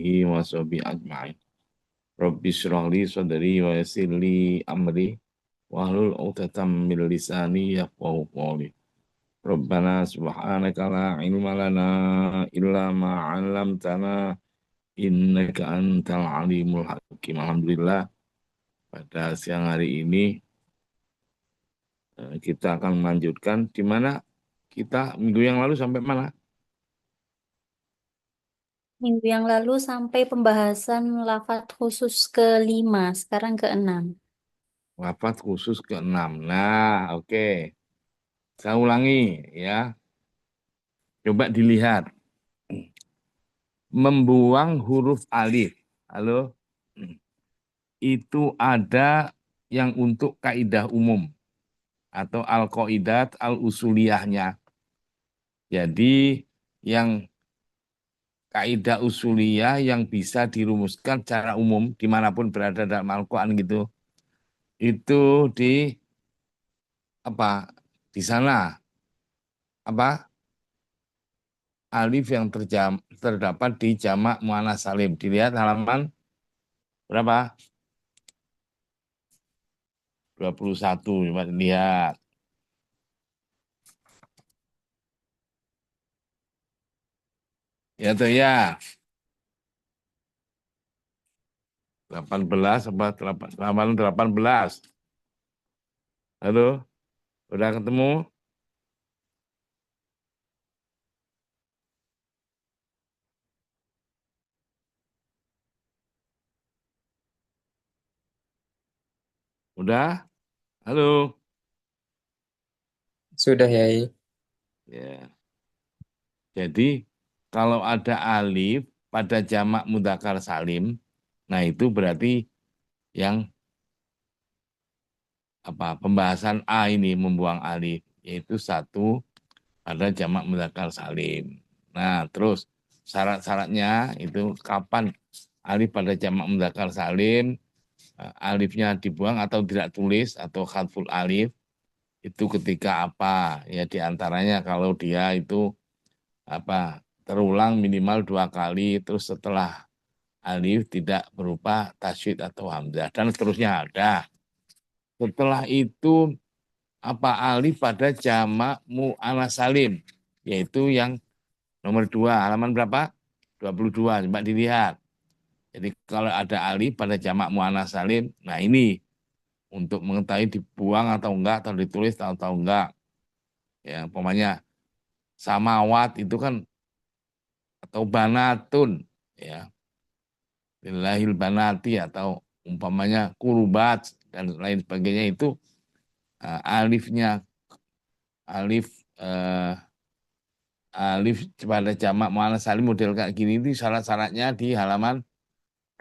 alihi wa sahbihi ajma'in. Rabbi shrah li sadri wa yassir li amri wahlul 'uqdatam min lisani yafqahu qawli. Rabbana subhanaka la ilma lana illa ma 'allamtana innaka antal alimul hakim. Alhamdulillah pada siang hari ini kita akan melanjutkan di mana kita minggu yang lalu sampai mana? Minggu yang lalu sampai pembahasan lafadz khusus kelima, sekarang keenam. Lafaz khusus ke-6. Nah, oke. Saya ulangi ya. Coba dilihat. Membuang huruf alif. Halo? Itu ada yang untuk kaidah umum atau al-qaidat al-usuliyahnya. Jadi yang kaidah usuliyah yang bisa dirumuskan secara umum dimanapun berada dalam Al-Quran gitu. Itu di apa? Di sana apa? Alif yang terdapat di jamak muannats salim. Dilihat halaman berapa? 21. Coba lihat. Ya tuh ya. 18 apa 18. Halo, udah ketemu? Udah? Halo. Sudah ya. Ya. Jadi kalau ada alif pada jamak mudzakkar salim, nah itu berarti yang apa? Pembahasan A ini membuang alif, yaitu satu pada jamak mudzakkar salim. Nah, terus syarat-syaratnya itu kapan alif pada jamak mudzakkar salim, alifnya dibuang atau tidak tulis atau khatful alif itu ketika apa? Ya diantaranya kalau dia itu apa terulang minimal 2 kali, terus setelah alif tidak berupa tasydid atau hamzah dan seterusnya ada. Setelah itu apa alif pada jamak muannats salim, yaitu yang nomor 2 halaman berapa? 22. Coba dilihat. Jadi kalau ada alif pada jamak muannats salim, nah ini untuk mengetahui dibuang atau enggak atau ditulis atau enggak. Ya, umpamanya samawat itu kan atau banatun ya. Lillahil banati atau umpamanya kurbat dan lain sebagainya itu alifnya alif eh, alif pada jamak muannats salim model kayak gini itu syarat-syaratnya di halaman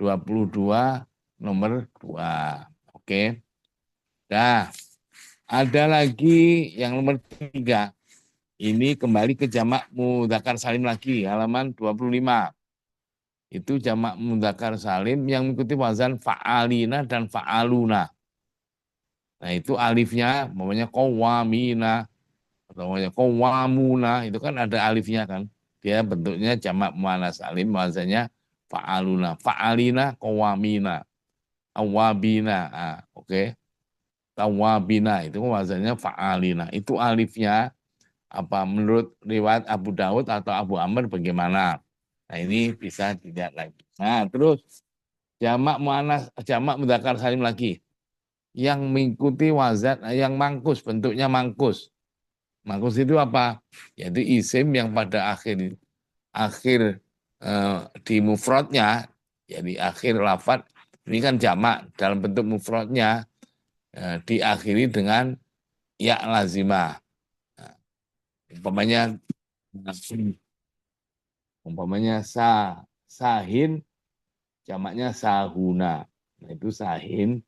22 nomor 2. Oke. Dah, ada lagi yang nomor 3. Ini kembali ke jamak mudzakkar salim lagi, halaman 25. Itu jamak mudzakkar salim yang mengikuti wazan fa'alina dan fa'aluna. Nah, itu alifnya, namanya qawamina, atau namanya qawamuna, itu kan ada alifnya kan. Dia bentuknya jamak muannats salim, wazannya fa'aluna, fa'alina, qawamina, awabina. Ah, oke. Tawabina itu wazannya fa'alina. Itu alifnya apa menurut riwayat Abu Daud atau Abu Amr bagaimana? Nah, ini bisa dilihat lagi. Nah, terus jamak mudzakkar salim lagi yang mengikuti wazan yang mangkus, bentuknya mangkus. Mangkus itu apa? Yaitu isim yang pada akhir akhir di mufradnya, jadi akhir lafadz ini kan jamak dalam bentuk mufradnya diakhiri dengan ya lazimah. Nah, umpamanya umpamanya sahin jamaknya sahuna. Nah, itu sahin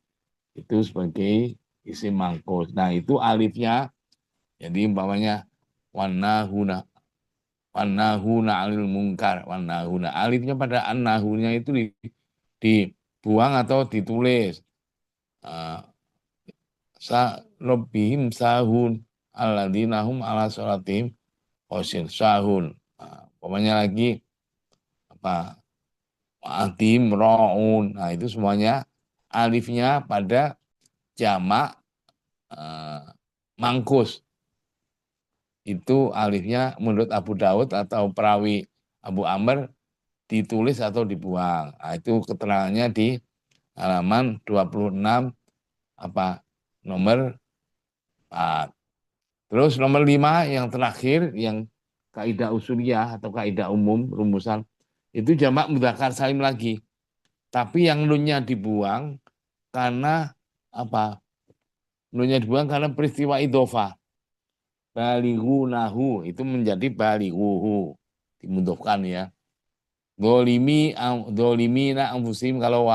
itu sebagai isim mangkus. Nah, itu alifnya jadi umpamanya wanahuna wanahuna alil mungkar wanahuna alifnya pada an-nahunya itu dibuang atau ditulis. Uh, Robihim sahun alladzina ala sholatihim khoshin sahun. Nah, umpamanya lagi apa adim, ro'un. Nah, itu semuanya alifnya pada jamak eh, mangkus. Itu alifnya menurut Abu Daud atau perawi Abu Amr ditulis atau dibuang. Nah, itu keterangannya di halaman 26 apa nomor 4. Terus nomor 5 yang terakhir yang kaidah usuliyah atau kaidah umum rumusan itu jamak mudzakkar salim lagi. Tapi yang nunnya dibuang karena apa? Nunnya dibuang karena peristiwa idhofah. Balighunahu itu menjadi balighuhu. Dimudofkan ya. Dolimina anfusim kalau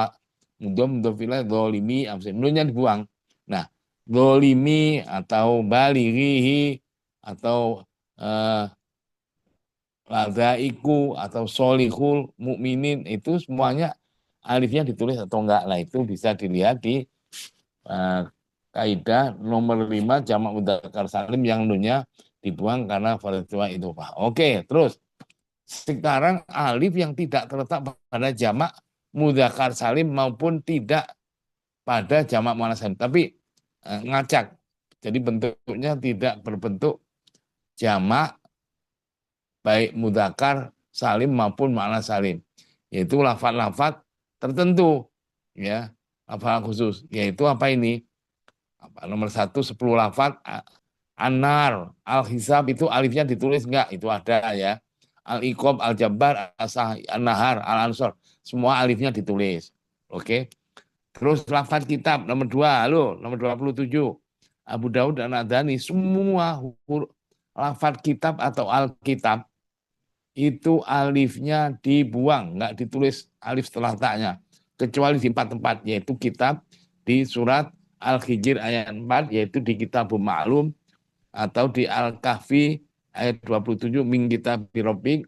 mudofillah dolimi anfusim. Nunnya dibuang. Nah, dolimi atau balighihi atau eh, ladaiku atau solihul mukminin itu semuanya alifnya ditulis atau enggak lah itu bisa dilihat di eh, kaidah nomor 5 jamak mudzakkar salim yang nunnya dibuang karena peristiwa itu Pak. Oke, terus sekarang alif yang tidak terletak pada jamak mudzakkar salim maupun tidak pada jamak muannats salim tapi ngacak. Jadi bentuknya tidak berbentuk jamak baik mudzakkar salim maupun makna salim, yaitu lafaz-lafaz tertentu ya, lafaz khusus, yaitu apa ini, apa nomor 1 10 lafaz anar al-hisab itu alifnya ditulis enggak, itu ada ya, al-iqab al-jabbar asah an-nahar al-ansor semua alifnya ditulis. Oke, terus lafaz kitab nomor 2 halo nomor 27 Abu Daud dan Adani semua lafaz kitab atau al-kitab itu alifnya dibuang, nggak ditulis alif setelah taknya, kecuali di 4 tempat, yaitu kitab di surat Al-Hijr ayat 4, yaitu di Kitabul Ma'lum, atau di Al-Kahfi ayat 27 min kitab birobik,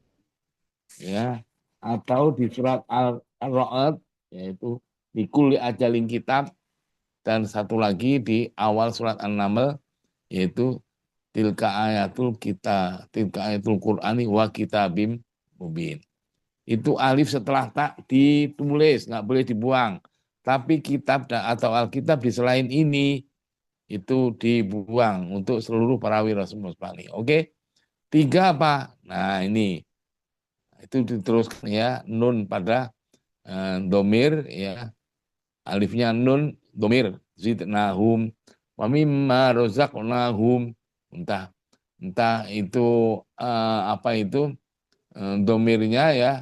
ya, atau di surat Al-Ra'd, yaitu di kulli ajalin kitab, dan satu lagi di awal surat An-Naml, yaitu tilka ayatul Qur'ani wa kitabim mubin. Itu alif setelah tak ditulis, nggak boleh dibuang. Tapi kitab atau Alkitab di selain ini itu dibuang untuk seluruh perawi Rasulullah SAW. Oke, 3 apa? Nah ini itu diteruskan ya, nun pada domir ya, alifnya nun domir zidnahum wa mimma rozaqnahum, entah entah itu apa itu domirnya ya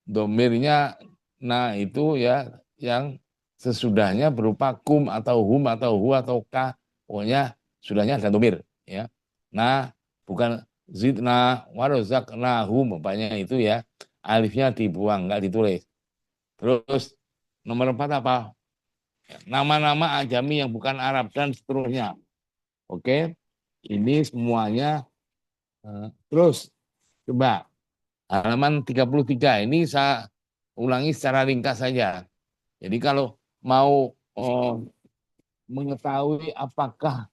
domirnya nah itu ya yang sesudahnya berupa kum atau hum atau hu atau ka, pokoknya sudahnya ada domir ya. Nah bukan zidna warozaknahum bapaknya itu ya, alifnya dibuang nggak ditulis. Terus nomor 4 apa, nama-nama ajami yang bukan Arab dan seterusnya. Oke, ini semuanya terus coba halaman 33 ini saya ulangi secara ringkas saja. Jadi kalau mau mengetahui apakah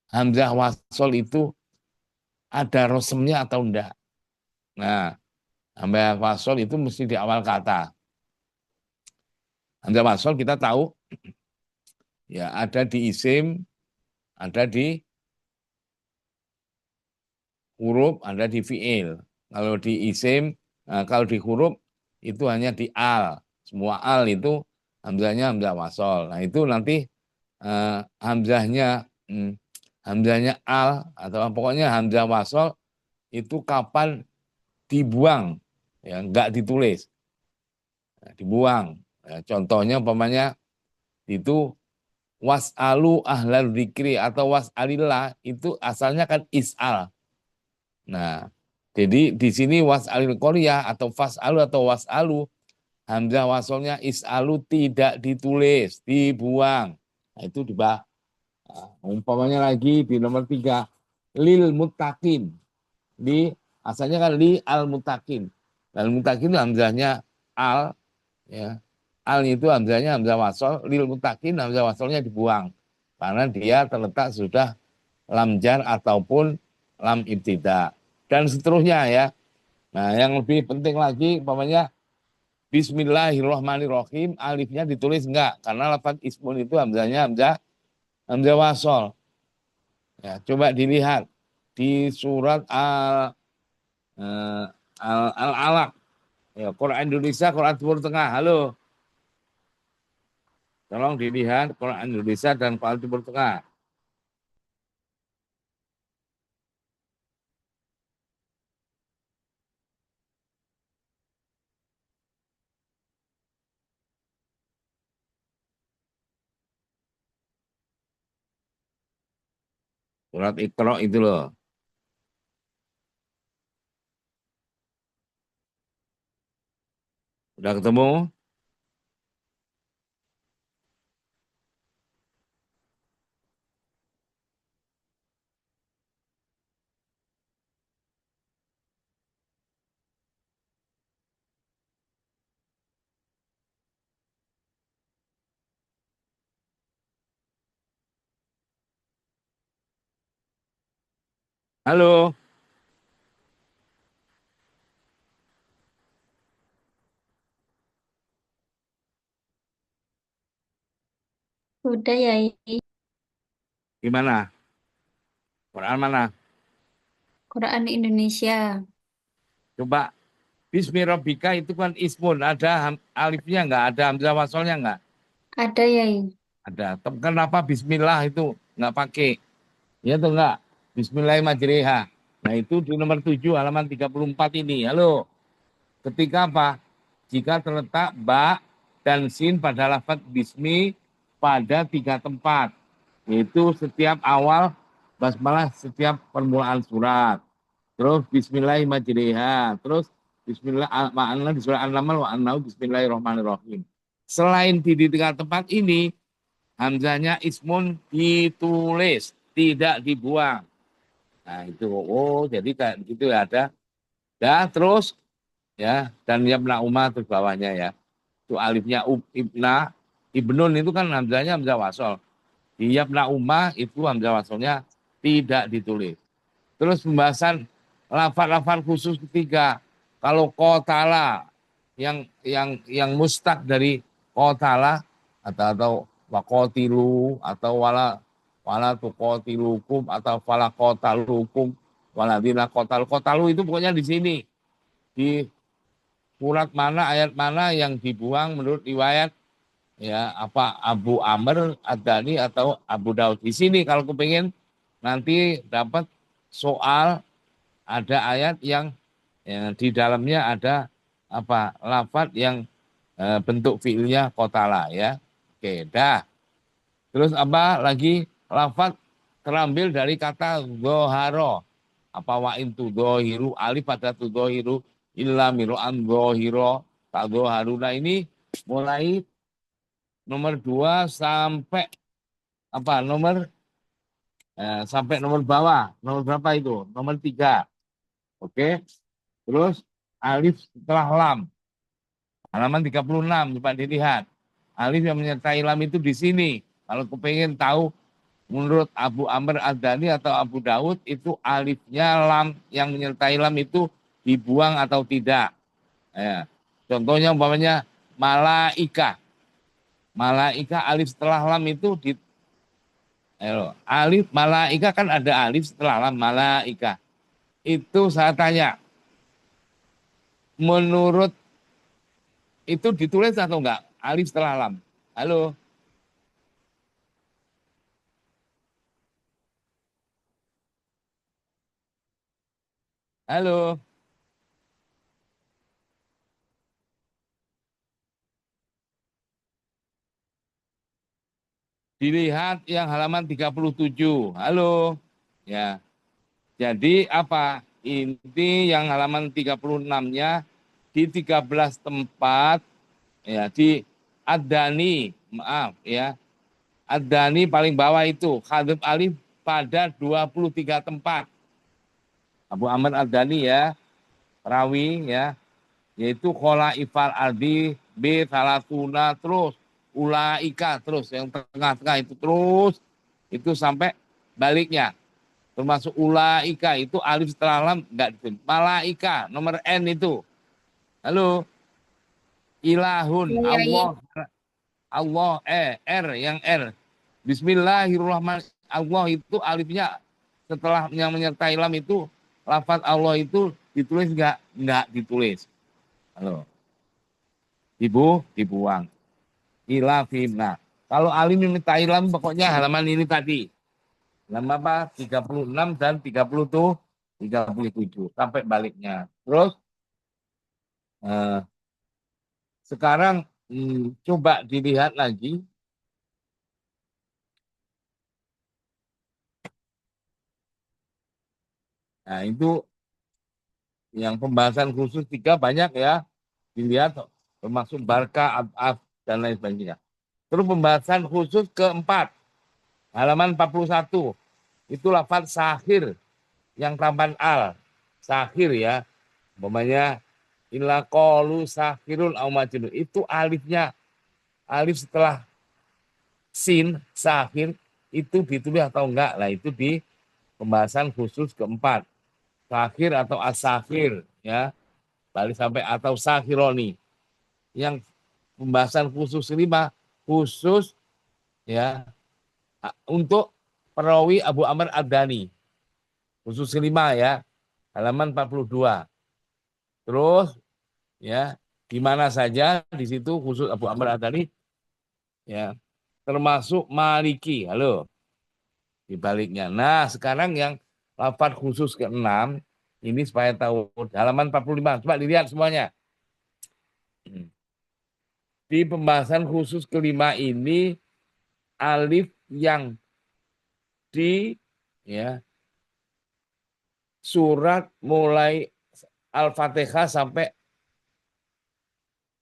hamzah wasol itu ada rosemnya atau enggak. Nah, hamzah wasol itu mesti di awal kata. Hamzah wasol kita tahu ya ada di isim, ada di huruf, ada di fiil. Kalau di isim, kalau di huruf itu hanya di al. Semua al itu hamzahnya hamzah wasol. Nah itu nanti hamzahnya hamzahnya al atau pokoknya hamzah wasol itu kapan dibuang, ya nggak ditulis, dibuang. Ya, contohnya umpamanya itu was'alu ahlal dzikri atau was'alillah itu asalnya kan is'al. Nah, jadi di sini was'alil qaryah atau fas'alu atau was'alu hamzah wasolnya is'alu tidak ditulis, dibuang. Nah, itu dibahas. Umpamanya lagi di nomor 3 lil muttaqin, di asalnya kan li al muttaqin. Al muttaqin itu hamzahnya al ya. Al itu hamzahnya hamzah wasol, lil muttaqin hamzah wasolnya dibuang karena dia terletak sudah lam jar ataupun lam ibtida dan seterusnya ya. Nah, yang lebih penting lagi, umpamanya Bismillahirrohmanirrohim, alifnya ditulis enggak? Karena lafaz ismun itu hamzahnya hamzah wasol. Ya, coba dilihat di surat eh, Al-Alaq. Ya, Quran Indonesia, Quran Timur Tengah. Halo, tolong dilihat Quran Indonesia dan Quran Timur Tengah. Surat Iqra itu loh. Udah ketemu? Halo, Udah ya, gimana? Quran mana? Quran Indonesia. Coba Bismillahirrahmanirrahim itu kan ismun, ada alifnya enggak? Ada hamzah wasolnya enggak? Ada ya. Ada. Kenapa Bismillah itu enggak pakai? Ya tuh enggak? Bismillahirrahmanirrahim. Nah itu di nomor 7 halaman 34 ini. Halo, ketika apa? Jika terletak ba dan sin pada lafaz bismi pada 3 tempat. Yaitu setiap awal basmalah setiap permulaan surat. Terus bismillahirrahmanirrahim. Terus bismillah ma'ana di surah An-Naml wa annahu bismillahirrahmanirrahim. Selain di 3 tempat ini, hamzanya ismun ditulis, tidak dibuang. Nah, itu jadi kayak gitu ya ada. Ya, terus ya dan yabna umma terus bawahnya ya. Itu alifnya ibna, ibnun itu kan hamzanya hamzah wasol. Di yabna umma itu hamzah wasolnya tidak ditulis. Terus pembahasan lafal-lafal khusus ketiga. Kalau kotala yang mustaq dari kotala atau wakotilu atau wala tukotilukum atau fala kotalukum waladina kotalu itu pokoknya di sini di surat mana ayat mana yang dibuang menurut riwayat ya apa Abu Amr Ad-Dani atau Abu Daud. Di sini kalau kepingin nanti dapat soal ada ayat yang ya, di dalamnya ada apa lafaz yang bentuk fiilnya kotala ya. Oke, dah. Terus apa lagi lafaz terambil dari kata zoharo. Apa wa intu zohiru alif pada tu zohiru illa miru an zohiro tak zoharuna ini mulai nomor 2 sampai apa nomor sampai nomor bawah. Nomor berapa itu? Nomor 3. Oke. Terus alif setelah lam. Halaman 36 coba dilihat. Alif yang menyertai lam itu di sini. Kalau kepengen tahu menurut Abu Amr Ad-Dani atau Abu Daud itu alifnya lam yang menyertai lam itu dibuang atau tidak. Ya. Contohnya umpamanya malaika. Malaika alif setelah lam itu di alif malaika kan ada alif setelah lam malaika. Itu saya tanya, menurut itu ditulis atau enggak? Alif setelah lam. Halo, halo. Dilihat yang halaman 37. Halo. Ya. Jadi apa? Inti yang halaman 36-nya di 13 tempat ya di Adani, maaf ya. Adani paling bawah itu, Khadib alif pada 23 tempat. Abu Amr Adani ya, rawi ya, yaitu kola ifal ardi b salatuna terus ulaika terus yang tengah-tengah itu terus itu sampai baliknya termasuk ulaika itu alif setelah lam enggak ditulis. Malaika nomor N itu. Halo, ilahun, Iya, iya. Allah, Allah, R yang R. Bismillahirrahmanirrahim. Allah itu alifnya setelah yang menyertai lam itu lafaz Allah itu ditulis enggak? Enggak ditulis. Halo, dibuang. Ilafim. Nah, kalau alim menyertai lam pokoknya halaman ini tadi. Halaman apa? 36 dan 30 tuh 37 sampai baliknya. Terus eh, sekarang coba dilihat lagi. Nah, itu yang pembahasan khusus 3 banyak ya. Dilihat termasuk barca, ab dan lain sebagainya. Terus pembahasan khusus keempat, halaman 41. Itu lafaz sahir yang tambahan al. Sahir ya. Umpamanya illa qalu sahirun au majnun. Itu alifnya, alif setelah sin, sahir, itu ditulis atau enggak. Lah itu di pembahasan khusus keempat. Sahir atau asahir ya. Balik sampai atau sahironi. Yang pembahasan khusus kelima khusus ya untuk perawi Abu Amr Ad-Dani. Khusus kelima ya. Halaman 42. Terus ya di mana saja di situ khusus Abu Amr Ad-Dani ya termasuk Maliki. Halo, di baliknya. Nah, sekarang yang lafaz khusus keenam ini supaya tahu halaman 45. Coba dilihat semuanya. Di pembahasan khusus kelima ini alif yang di ya surat mulai Al-Fatihah sampai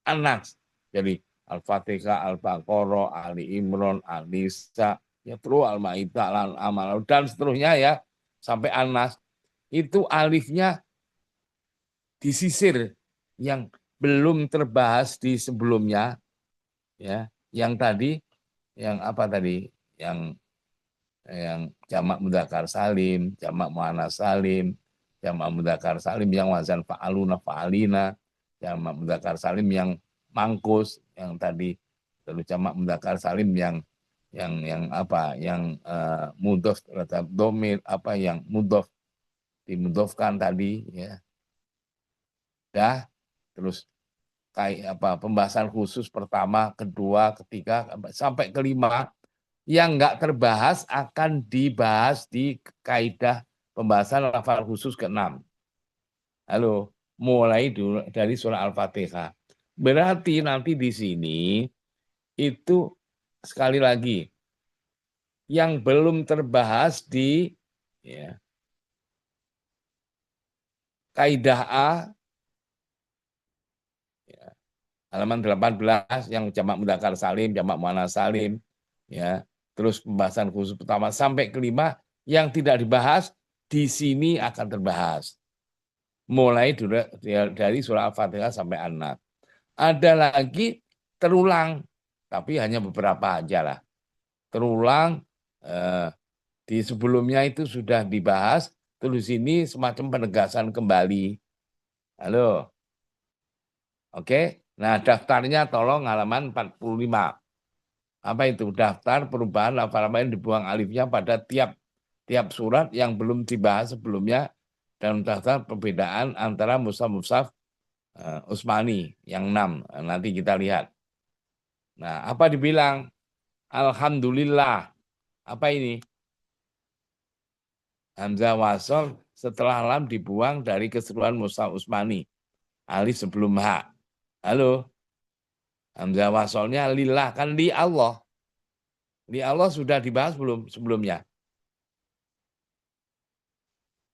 An-Nas. Jadi Al-Fatihah, Al-Baqarah, Ali Imran, Al-Nisa, ya terus Al-Maidah, Al-Amal dan seterusnya ya sampai An-Nas. Itu alifnya disisir yang belum terbahas di sebelumnya ya. Yang tadi yang apa tadi? Yang jamak mudzakkar salim, jamak muannats salim, jamak mudzakkar salim yang wazan fa'aluna fa'alina, jamak mudzakkar salim yang mangkus yang tadi, terus jamak mudzakkar salim yang apa? Yang mudhof terhadap domir apa yang mudhof dimudhofkan tadi ya. Dah, terus kayak apa pembahasan khusus pertama, kedua, ketiga sampai kelima yang nggak terbahas akan dibahas di kaidah pembahasan lafal khusus ke-6. Halo, mulai dari surah Al-Fatihah. Berarti nanti di sini itu sekali lagi yang belum terbahas di ya, kaidah A ya, halaman 18 yang jamak mudzakkar salim, jamak muannats salim ya. Terus pembahasan khusus pertama sampai kelima yang tidak dibahas di sini akan terbahas. Mulai dari surah Al-Fatihah sampai An-Nas. Ada lagi terulang, tapi hanya beberapa aja lah. Terulang di sebelumnya itu sudah dibahas, terus ini semacam penegasan kembali. Halo, oke. Nah, daftarnya tolong halaman 45. Apa itu? Daftar perubahan lafal-lafal yang dibuang alifnya pada tiap surat yang belum dibahas sebelumnya dan daftar perbedaan antara mushaf-mushaf Utsmani yang 6. Nanti kita lihat. Nah, apa dibilang? Alhamdulillah. Apa ini? Hamzah wasol setelah lam dibuang dari keseluruhan mushaf Utsmani. Alif sebelum ha. Halo. Hamzah wasolnya lillah kan li Allah. Li Allah sudah dibahas belum sebelumnya?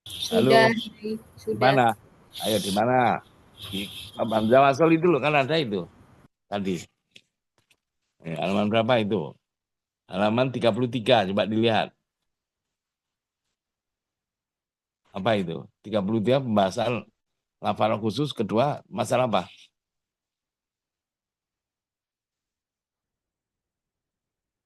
Sudah, Halo, di sudah. mana? Ayo di mana? Di Hamzah wasol itu loh kan ada itu tadi. Halaman berapa itu? Halaman 33, coba dilihat. Apa itu? 33 pembahasan lafal khusus kedua masalah apa?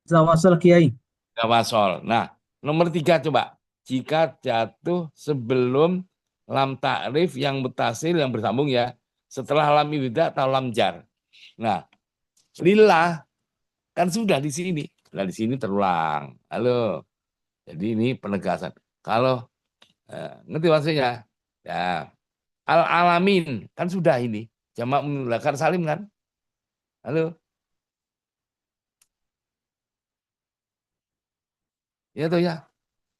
Zawasel Kiai. Gawasol. Nah, nomor 3 coba. jika jatuh sebelum lam ta'rif yang mutasil yang bersambung ya, setelah lam ibtidah atau lam jar. Nah, lillah kan sudah di sini. Nah, di sini terulang. Halo. Jadi ini penegasan. Kalau ngerti maksudnya? Ya, al-alamin kan sudah ini. Jamak mudzakkar salim kan? Halo. Ya toh ya.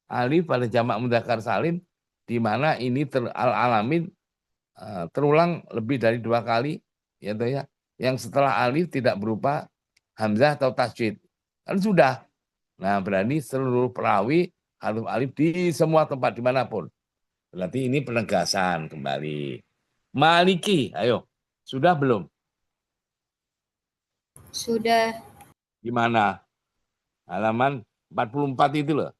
Alif pada jamak mudzakkar salim di mana ini al-alamin terulang lebih dari 2 kali, ya toh ya. Yang setelah alif tidak berupa hamzah atau tasydid. Kan sudah. Nah, berarti seluruh perawi haruf alif di semua tempat dimanapun. Berarti ini penegasan kembali. Maliki, ayo. Sudah belum? Sudah. Gimana? Halaman 44 itu loh.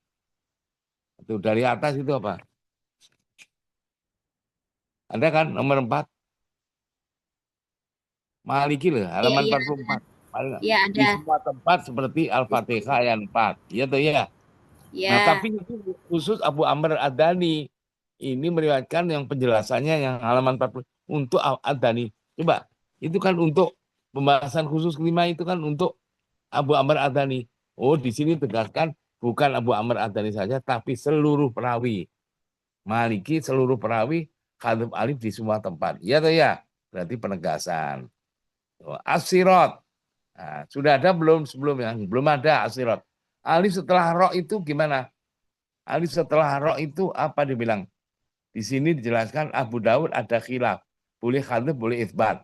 Itu dari atas itu apa? Ada kan nomor 4? Maliki loh, Iya, halaman iya, 44. Paling iya di ada. semua tempat seperti Al-Fatihah ayat 4. Iya tuh ya. Nah, Ya, tapi itu khusus Abu Amr Ad-Dani. Ini meriwayatkan yang penjelasannya yang halaman 40 untuk Ad-Dani. Coba, itu kan untuk pembahasan khusus kelima itu kan untuk Abu Amr Ad-Dani. Oh, di sini tegaskan bukan Abu Amr Ad-Dani saja, tapi seluruh perawi. Maliki seluruh perawi, Khalif Alif di semua tempat. Iya tuh ya. Berarti penegasan. Asirat. Nah, sudah ada belum sebelumnya? Belum ada asirat. Alif setelah ro itu gimana? Alif setelah ro itu apa dibilang? Di sini dijelaskan Abu Daud ada khilaf. Boleh khadif, boleh isbat.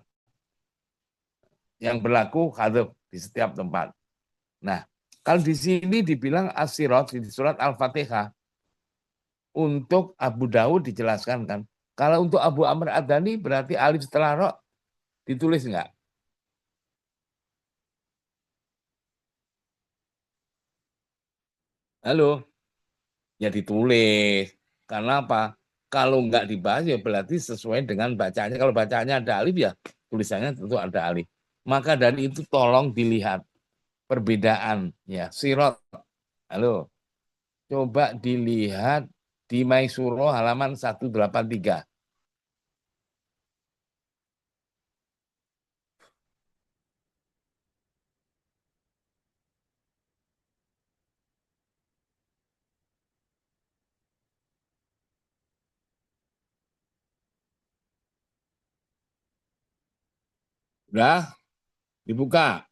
Yang berlaku khadif di setiap tempat. Nah, kalau di sini dibilang asirat di surat Al-Fatihah untuk Abu Daud dijelaskan kan. Kalau untuk Abu Amr Ad-Dani berarti alif setelah ro ditulis enggak? Halo? Ya ditulis. Karena apa? Kalau nggak dibahas ya berarti sesuai dengan bacanya. Kalau bacanya ada alif ya tulisannya tentu ada alif. Maka dari itu tolong dilihat perbedaan ya. Sirot. Halo. Coba dilihat di Maisuro halaman 183. Udah dibuka.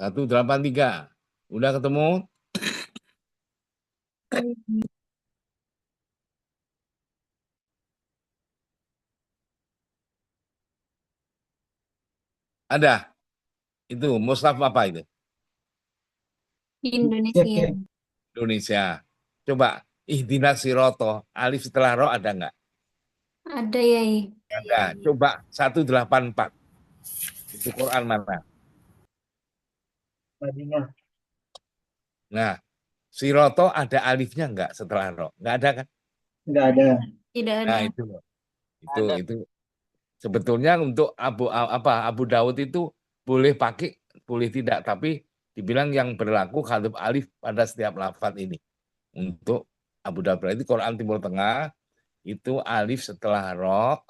183. Udah ketemu? Ada. Itu mushaf apa itu? Indonesia. Indonesia. Coba ihdinas siroto. Alif setelah ro ada nggak? Ada ya. Ada. Coba 184. Itu Quran mana? Madinah. Nah, siroto ada alifnya nggak setelah ro? Nggak ada kan? Nggak ada. Tidak Nah, ada. itu loh. Itu sebetulnya untuk Abu Dawud itu boleh pakai, boleh tidak, tapi dibilang yang berlaku khalif alif pada setiap lafaz ini. Untuk Abu Dawud berarti Quran Timur Tengah itu alif setelah ro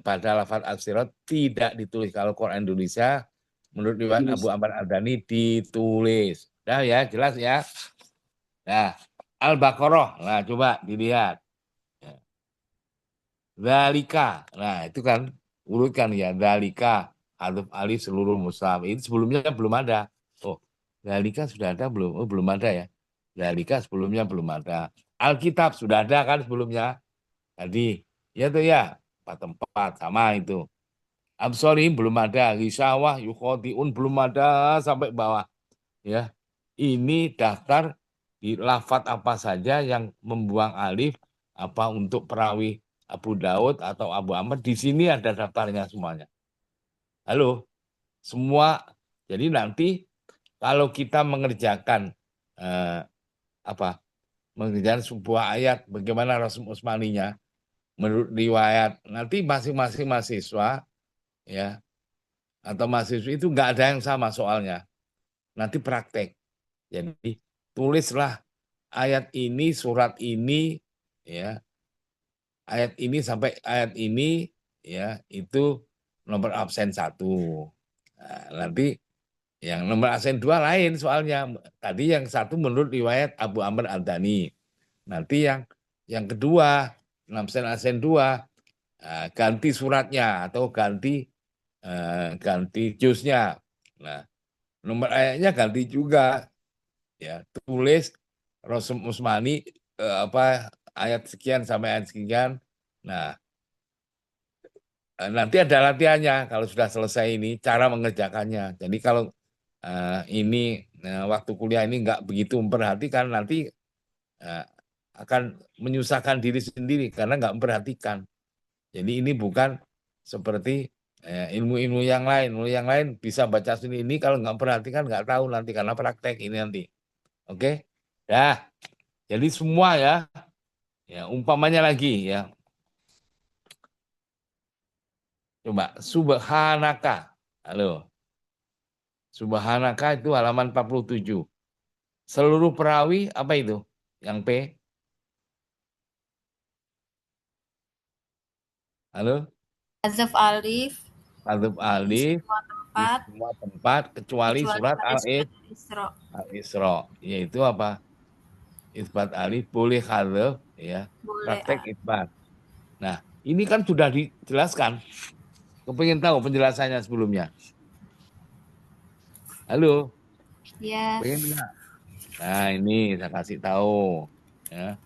pada lafaz al-sirat tidak ditulis. Kalau Quran Indonesia menurut riwayat Abu Amr Al-Dani ditulis. Nah ya, jelas ya. Nah, Al-Baqarah. Nah, coba dilihat. Zalika. Nah, itu kan urutkan ya. Zalika. Alif alif seluruh mushaf. Itu sebelumnya belum ada. Oh, Zalika sudah ada belum? Oh, belum ada ya. Zalika sebelumnya belum ada. Alkitab sudah ada kan sebelumnya. Tadi. Ya tuh ya. Empat tempat sama itu. Sorry, belum ada. Risawah, yukhodiun belum ada sampai bawah. Ya, ini daftar di lafat apa saja yang membuang alif apa untuk perawi Abu Daud atau Abu Ahmad. Di sini ada daftarnya semuanya. Halo, semua. Jadi nanti kalau kita mengerjakan eh, apa mengerjakan sebuah ayat bagaimana Rasul Utsmaninya menurut riwayat nanti masing-masing mahasiswa ya atau mahasiswa itu nggak ada yang sama soalnya. Nanti praktek. Jadi tulislah ayat ini, surat ini, ya, ayat ini sampai ayat ini, ya, itu nomor absen 1. Nah, nanti yang nomor absen 2 lain soalnya. Tadi yang 1 menurut riwayat Abu Amr Al-Dani. Nanti yang kedua, absen 2, ganti suratnya atau ganti juznya. Nah, nomor ayatnya ganti juga, ya, tulis Rasul Usmani, apa, ayat sekian sampai ayat sekian. Nah, nanti ada latihannya kalau sudah selesai ini cara mengerjakannya. Jadi kalau ini waktu kuliah ini nggak begitu memperhatikan, nanti eh, akan menyusahkan diri sendiri karena nggak memperhatikan. Jadi ini bukan seperti ilmu-ilmu yang lain. Ilmu yang lain bisa baca sini, ini kalau nggak perhatikan nggak tahu nanti karena praktek ini nanti. Oke? Dah. Jadi semua ya, ya umpamanya lagi ya. Coba subhanaka. Halo. Subhanaka itu halaman 47. Seluruh perawi apa itu? Yang P? Halo? Hazaf alif Alif di alif semua di tempat semua tempat kecuali kecuali surat pada surat Al-Isra. Al-Isra, yaitu apa? Isbat alif boleh hadaf, ya. Boleh. Praktek isbat. Nah, ini kan sudah dijelaskan. Kepengen tahu penjelasannya sebelumnya? Halo, Ya. pengen nggak? Nah, ini saya kasih tahu, ya.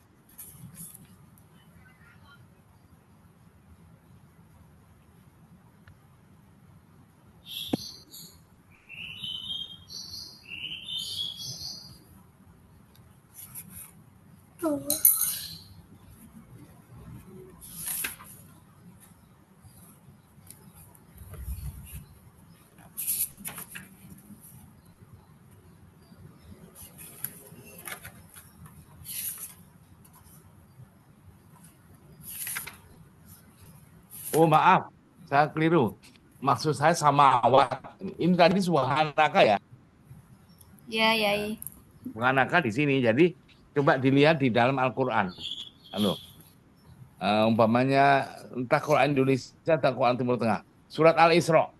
Oh, maaf, saya keliru. Maksud saya samawat. Ini tadi subhanaka ya. Ya, Yai. Subhanaka di sini. Jadi coba dilihat di dalam Al-Qur'an. Halo. Umpamanya entah Quran Indonesia atau Quran Timur Tengah. Surat Al-Isra.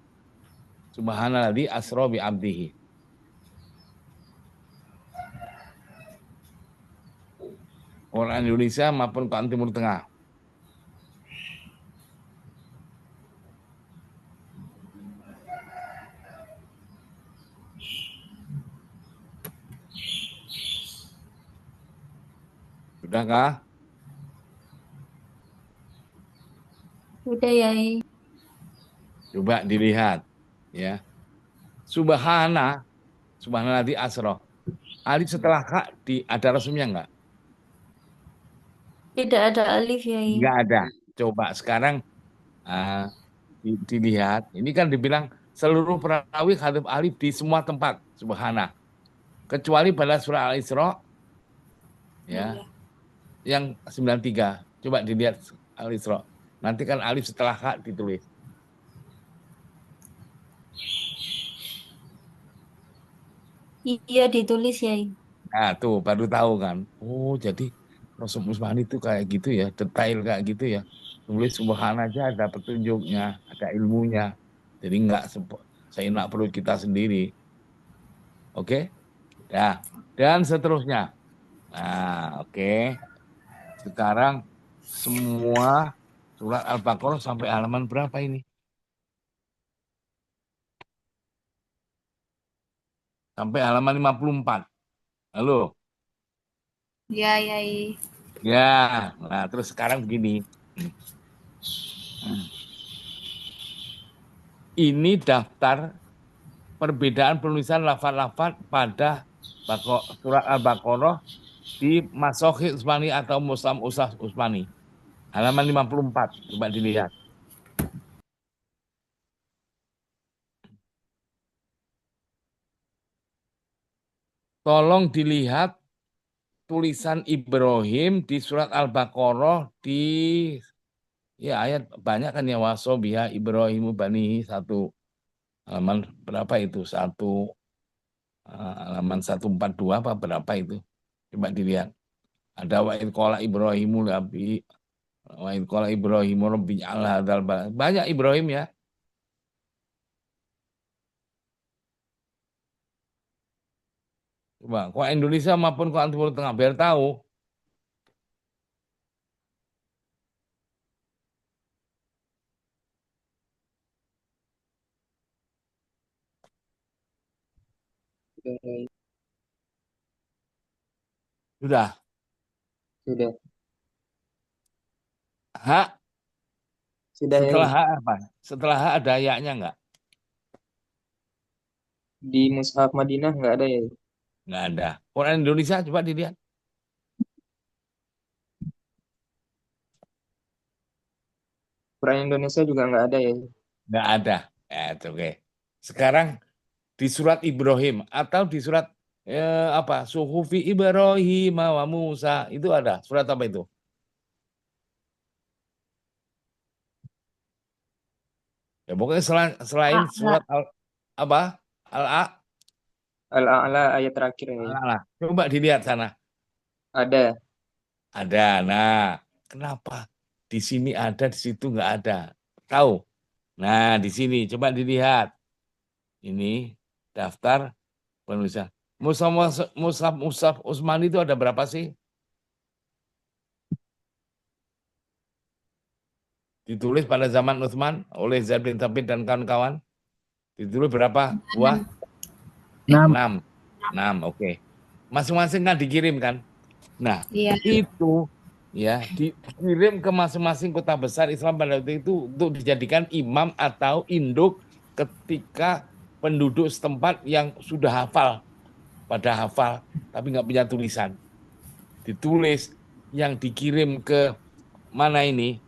Subhanalladzi asra bi abdihi. Quran Indonesia maupun Quran Timur Tengah. Sudahkah? Udah, Yai. Coba dilihat, ya. Subhana, subhanalladzi asra. Alif setelah kak ada resumnya enggak? Tidak ada alif, Yai. Enggak ada. Coba sekarang ah, dilihat. Ini kan dibilang seluruh perawi hadap alif di semua tempat. Subhana. Kecuali pada surah Al-Isra, ya, Iya. yang 93. Coba dilihat Al-Isra. Nanti kan alif setelah kak ditulis. Iya, ditulis, Yai. Nah, tuh baru tahu kan. Oh, jadi Rasul Musbani itu kayak gitu ya, detail kayak gitu ya. Tulis subhan aja ada petunjuknya, ada ilmunya. Jadi nggak seenak perut kita sendiri. Oke? Ya. Dan seterusnya. Nah, oke. Sekarang semua surat Al-Baqarah sampai halaman berapa ini? Sampai halaman 54. Halo? Ya, Yai. Ya. Nah, terus sekarang begini. Ini daftar perbedaan penulisan lafaz-lafaz pada surat Al-Baqarah di Masohih Utsmani atau Musam Usah Utsmani. Halaman 54. Coba dilihat. Tolong dilihat tulisan Ibrahim di surat Al-Baqarah di, ya, ayat banyak kan ya, wasobiha Ibrahimu banihi, satu halaman berapa itu? Halaman 142 apa berapa itu? Coba dilihat. Ada wa id qala Ibrahimu Rabbi, wa id qala Ibrahimu Rabbi al hadzal balad. Banyak Ibrahim ya. Coba, kok Indonesia maupun kok Timur Tengah biar tahu. Sudah, Sudah. sudah, Hak, sudah ya. setelah hak apa? Setelah hak ada ayatnya enggak? Di Mushaf Madinah nggak ada ya. Enggak ada. Quran Indonesia coba dilihat. Quran Indonesia juga nggak ada ya. Enggak ada. Itu oke. Sekarang di surat Ibrahim atau di surat apa? Suhufi Ibrahim wa Musa itu ada. Surat apa itu? Ya pokoknya selain surat apa? Al-A, Al-A'la ayat terakhir ya. Al-A'la. Coba dilihat sana. Ada. Ada. Nah, kenapa di sini ada, di situ nggak ada? Tahu? Nah, di sini coba dilihat. Ini daftar penulisan. Musaf Musaf Musaf Utsman itu ada berapa sih? Ditulis pada zaman Utsman oleh Zaid bin Thabit dan kawan-kawan. Ditulis berapa? Buah? 6. 6. 6, oke. Masing-masing kan dikirim kan? Nah, Iya. itu ya dikirim ke masing-masing kota besar Islam pada waktu itu untuk dijadikan imam atau induk ketika penduduk setempat yang sudah hafal, pada hafal tapi nggak punya tulisan. Ditulis yang dikirim ke mana ini?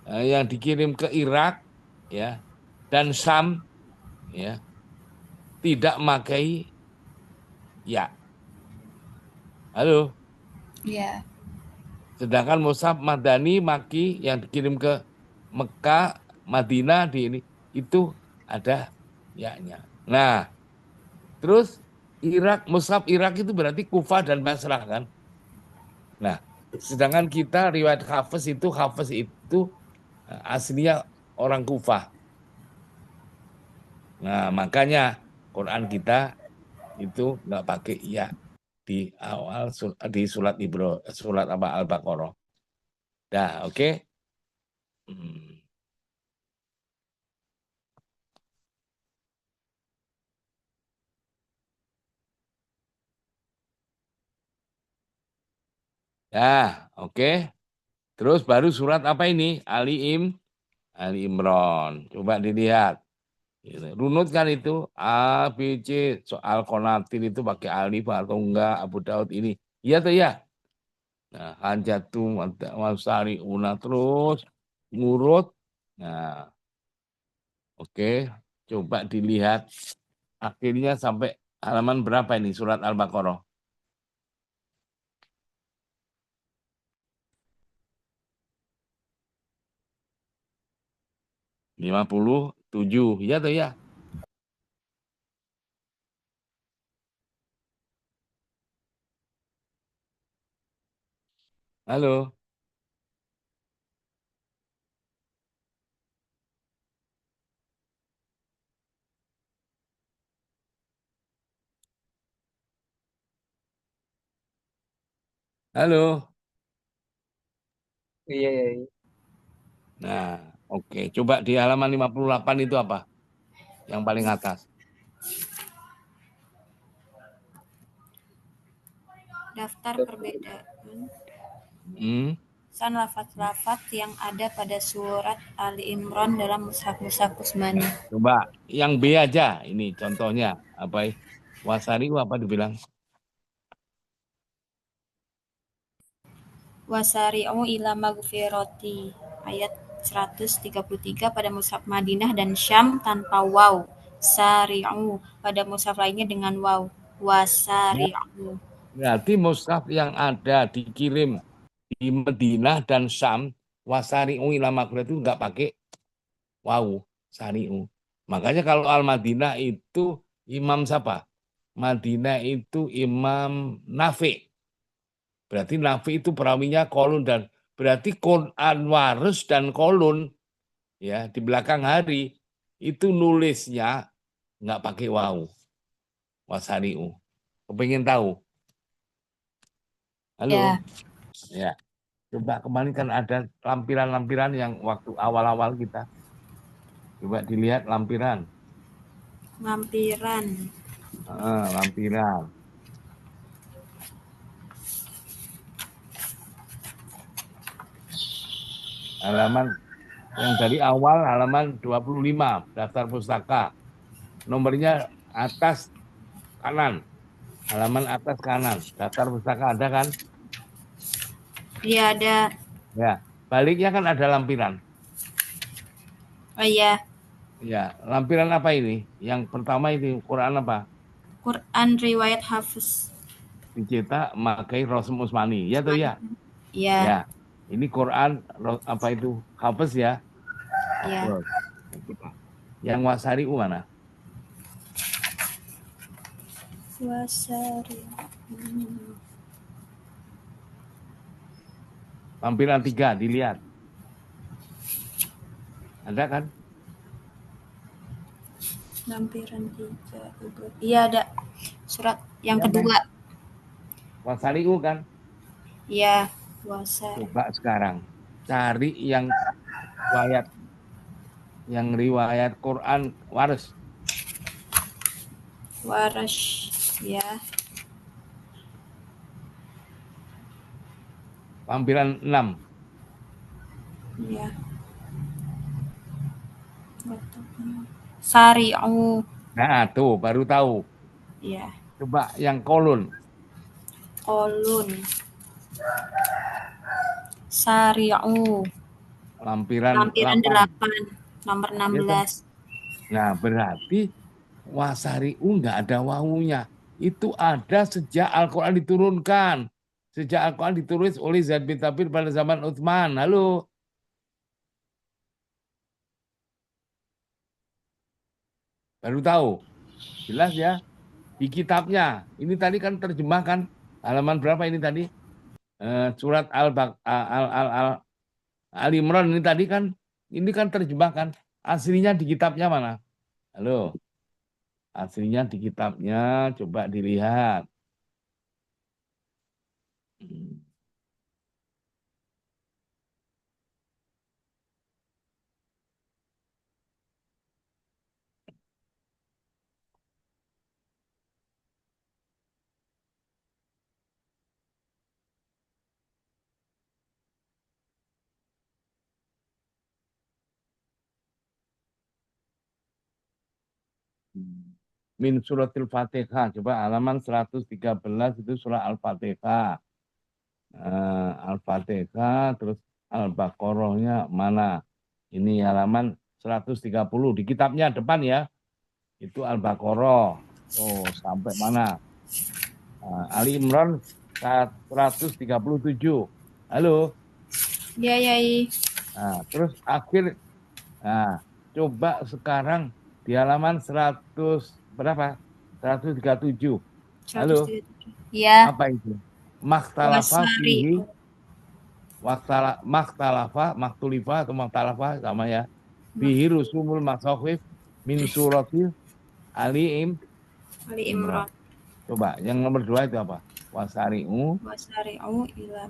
Yang dikirim ke Irak ya dan Syam ya tidak memakai ya. Halo. Iya. Sedangkan Mushaf Madani Maki yang dikirim ke Mekah, Madinah di ini itu ada ya-nya. Nah, terus Irak, Mushaf Irak itu berarti Kufah dan Basrah kan. Nah, sedangkan kita riwayat Hafiz itu aslinya orang Kufah. Nah, makanya Quran kita itu nggak pakai ya di awal di surat apa Al-Baqarah. Dah, oke. Ya, oke. Terus baru surat apa ini? Ali Imron. Coba dilihat. Runut kan itu A, B, C. Soal konatin itu pakai alif atau enggak. Abu Daud ini. Iya tuh ya. Nah, Hanjatum, Wasari, Una terus ngurut. Nah, oke. Coba dilihat. Akhirnya sampai halaman berapa ini surat Al-Baqarah? 57. Iya tuh ya. Halo. Halo. Iya, iya, iya. Nah, oke. Coba di halaman 58 itu apa? Yang paling atas. Daftar perbedaan Hmm. lafaz-lafaz yang ada pada surat Ali Imran dalam mushaf-mushaf Utsmani. Coba yang B aja. Ini contohnya. Apa? Wasari apa dibilang? Wasari'u ila magfirati ayat 133 pada mushaf Madinah dan Syam tanpa waw. Sari'u pada mushaf lainnya dengan waw. Wasari'u. Berarti mushaf yang ada dikirim di Madinah dan Syam, wasari'u ila magfirah itu nggak pakai waw, sari'u. Makanya kalau Al-Madinah itu Imam siapa? Madinah itu Imam Nafi. Berarti nafi itu perawinya kolun, dan berarti Quran Warus dan kolun ya di belakang hari itu nulisnya nggak pakai waw. Wasari'u. Kepengen tahu? Halo? Ya. Ya. Coba kemarin kan ada lampiran-lampiran yang waktu awal-awal kita. Coba dilihat lampiran. Lampiran. Lampiran. Halaman yang dari awal halaman 25, daftar pustaka. Nomornya atas kanan. Halaman atas kanan. Daftar pustaka ada kan? Iya, ada. Ya. Baliknya kan ada lampiran. Oh iya. Ya, lampiran apa ini? Yang pertama ini Quran apa? Quran riwayat Hafiz. Dicetak Makai Rasul Usmani. Ya tuh ya. Iya. Ya. Ini Quran apa itu? Hafiz ya. Iya. Yang Wasari mana? Wasari. Lampiran 3 dilihat. Ada kan? Lampiran 3. Iya, ada. Surat yang Ya, kedua. Wasari kan? Iya, Wasari. Coba sekarang cari yang riwayat Quran Waris. Warash, ya. Lampiran 6. Iya. Sari'u. Nah, tuh baru tahu. Iya. Coba yang kolun. Kolun. Sari'u. Lampiran 8, nomor 16. Nah, berarti Wasari'u nggak ada wawunya. Itu ada sejak Al-Quran diturunkan. Sejak Al-Quran ditulis oleh Zaid bin Thabit pada zaman Utsman. Halo. Baru tahu. Jelas ya. Di kitabnya. Ini tadi kan terjemahkan. Halaman berapa ini tadi? Surat Al-Imran ini tadi kan. Ini kan terjemahkan. Aslinya di kitabnya mana? Halo. Aslinya di kitabnya. Coba dilihat. Min suratil Fatihah. Coba halaman 113 itu surah Al-Fatihah. Al-Fatihah, terus Al-Baqarahnya mana? Ini halaman 130 di kitabnya depan ya. Itu Al-Baqarah. Oh, sampai mana? Ali Imran 137. Halo. Iya, Yai. Nah, terus akhir. Nah, coba sekarang di halaman 100 berapa? 137. Halo. 137. Iya. Apa itu? Makhtalafa fihi. Makhtulifa atau makhtalafa sama ya. Fihi rusumul masakhif min suratil Ali Imran. Coba yang nomor 2 itu apa? Wasari'u ila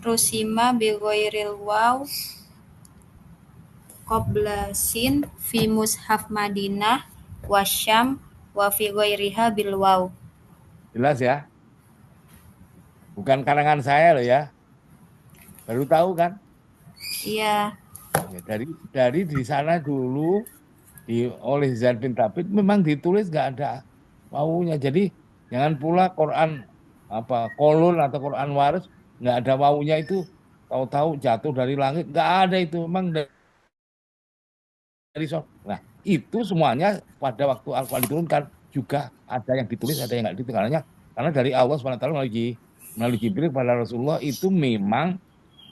Rusima bi ghairil waw qabla sin fi mushaf Madinah wasyam wa fi ghairiha bil waw. Jelas ya? Bukan karangan saya loh ya. Baru tahu kan? Iya. Ya, dari di sana dulu oleh Zaid bin Thabit memang ditulis nggak ada wawunya. Jadi jangan pula Quran kolon atau Quran waris nggak ada wawunya itu tahu-tahu jatuh dari langit, nggak ada itu memang dari Nah, itu semuanya pada waktu Al-Quran diturunkan juga ada yang ditulis, ada yang nggak ditulis. Karena dari Allah SWT melalui Jibril kepada Rasulullah itu memang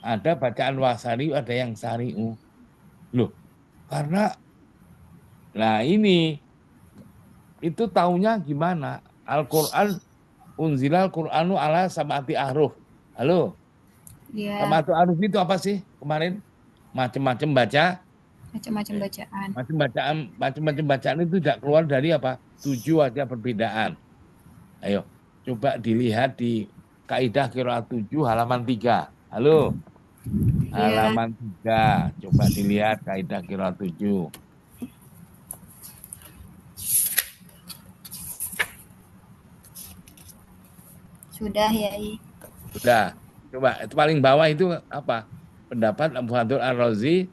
ada bacaan wasari, ada yang sari'u. Loh, karena nah ini itu taunya gimana? Al-Quran, unzilal Qur'anu ala sab'ati ahruf. Halo, Ya, sab'ati ahruf itu apa sih kemarin? Macam-macam baca, macam-macam bacaan. macam-macam bacaan itu tidak keluar dari apa? 7 aja perbedaan. Ayo, coba dilihat di kaidah qiraat 7 halaman 3. Halo, Ya, halaman 3. Coba dilihat kaidah qiraat 7. sudah Yai. Sudah. Coba itu paling bawah itu apa? Pendapat Abu Hadur Ar-Razi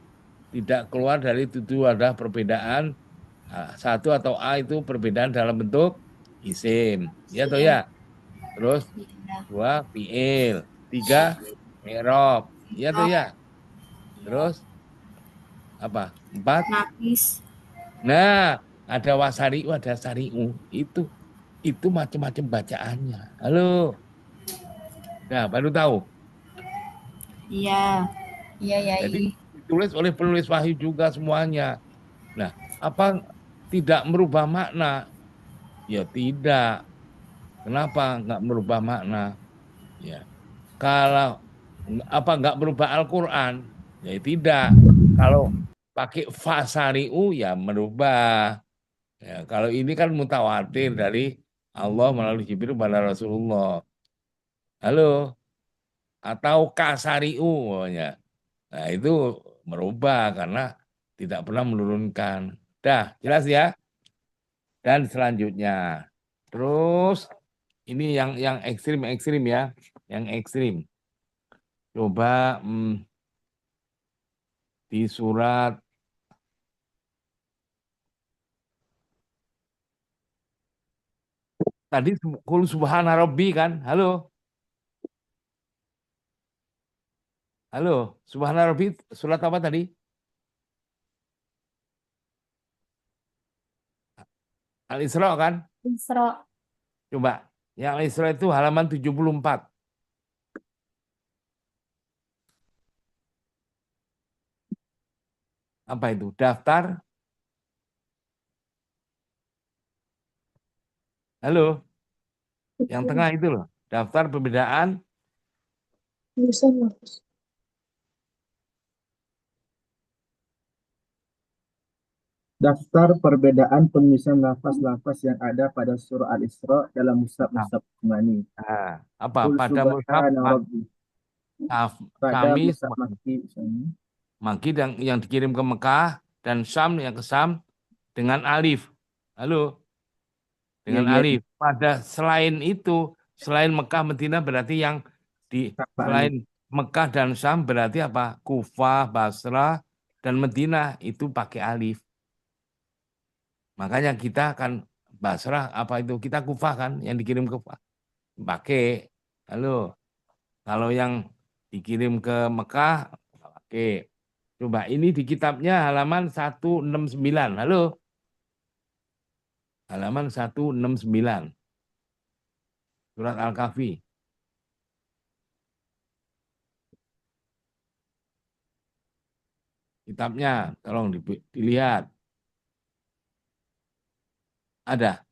tidak keluar dari 7 ada perbedaan. Satu atau A itu perbedaan dalam bentuk isim. Ya atau Ya, ya? Terus ya. 2 fiil, 3 i'rab. Ya atau Oh, ya? ya. Terus apa? 4. Nafis. Nah, ada wasari'u, ada sari'u. Itu macam-macam bacaannya. Halo. Nah, baru tahu. Iya, iya Jadi Yai. ditulis oleh penulis wahyu juga semuanya. Nah, apa tidak merubah makna? Ya tidak. Kenapa nggak merubah makna? Ya, kalau apa nggak merubah Al-Quran? Ya tidak. Kalau pakai fasari'u ya merubah. Ya, kalau ini kan mutawatir dari Allah melalui Jibril pada Rasulullah. Halo, atau kasari'u pokoknya. Nah, itu merubah karena tidak pernah menurunkan. Dah, jelas ya? Dan selanjutnya. Terus ini yang ekstrim ya, yang ekstrim. Coba di surat tadi kul subhana rabbi kan? Halo, halo, subhana rabbi surat apa tadi? Al-Isra kan? Isra. Coba. Yang Al-Isra itu halaman 74. Apa itu? Daftar. Halo, yang tengah itu loh. Daftar perbedaan. Daftar perbedaan penulisan lafaz-lafaz yang ada pada surah Al-Isra dalam mushaf-mushaf Utsmani. Nah, apa? Qul Pada mushaf subhana rabbi. Pada Sami mushaf Makki misalnya. Maki yang dikirim ke Mekah dan Syam yang ke Syam dengan alif. Halo, Iya, dengan iya, alif. Pada selain itu, selain Mekah Madinah berarti yang di tanpa alif. selain Mekah dan Syam berarti apa? Kufah, Basrah dan Madinah itu pakai alif. Makanya kita kan Basrah apa itu kita Kufah kan yang dikirim ke Kufah. Pakai. Halo. Kalau yang dikirim ke Mekah pakai. Coba ini di kitabnya halaman 169. Halo. Halaman 169. Surat Al-Kahfi. Kitabnya tolong dilihat. Ada.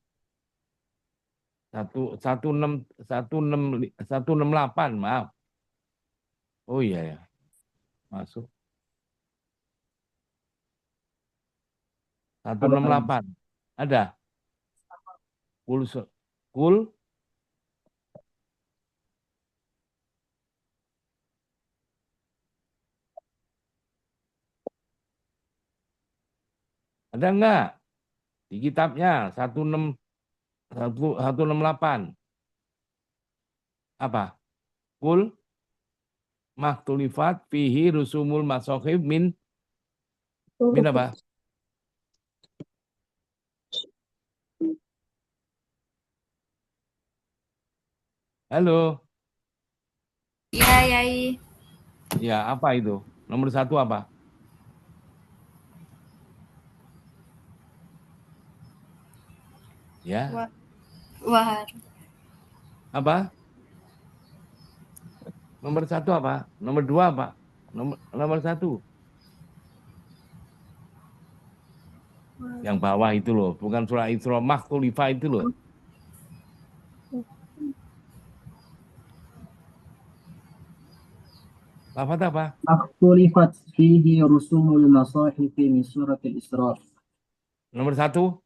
168, maaf. Oh iya ya. Masuk. Apa Pak? 168. Ada. Kul kul ada enggak di kitabnya 168 apa? Kul maktulifat fihi rusumul masokhif min apa? Halo. Iya Yai. Ya, apa itu? Nomor 1 apa? Ya, Wah, wah. apa? Nomor 1 apa? Nomor 2 apa? Nomor 1. Yang bawah itu loh, bukan surah Isra, Makhtulifah itu loh. Lafaz apa? اختلفت فيه رسوم المصاحف من سورة الإسراء. Nomor 1,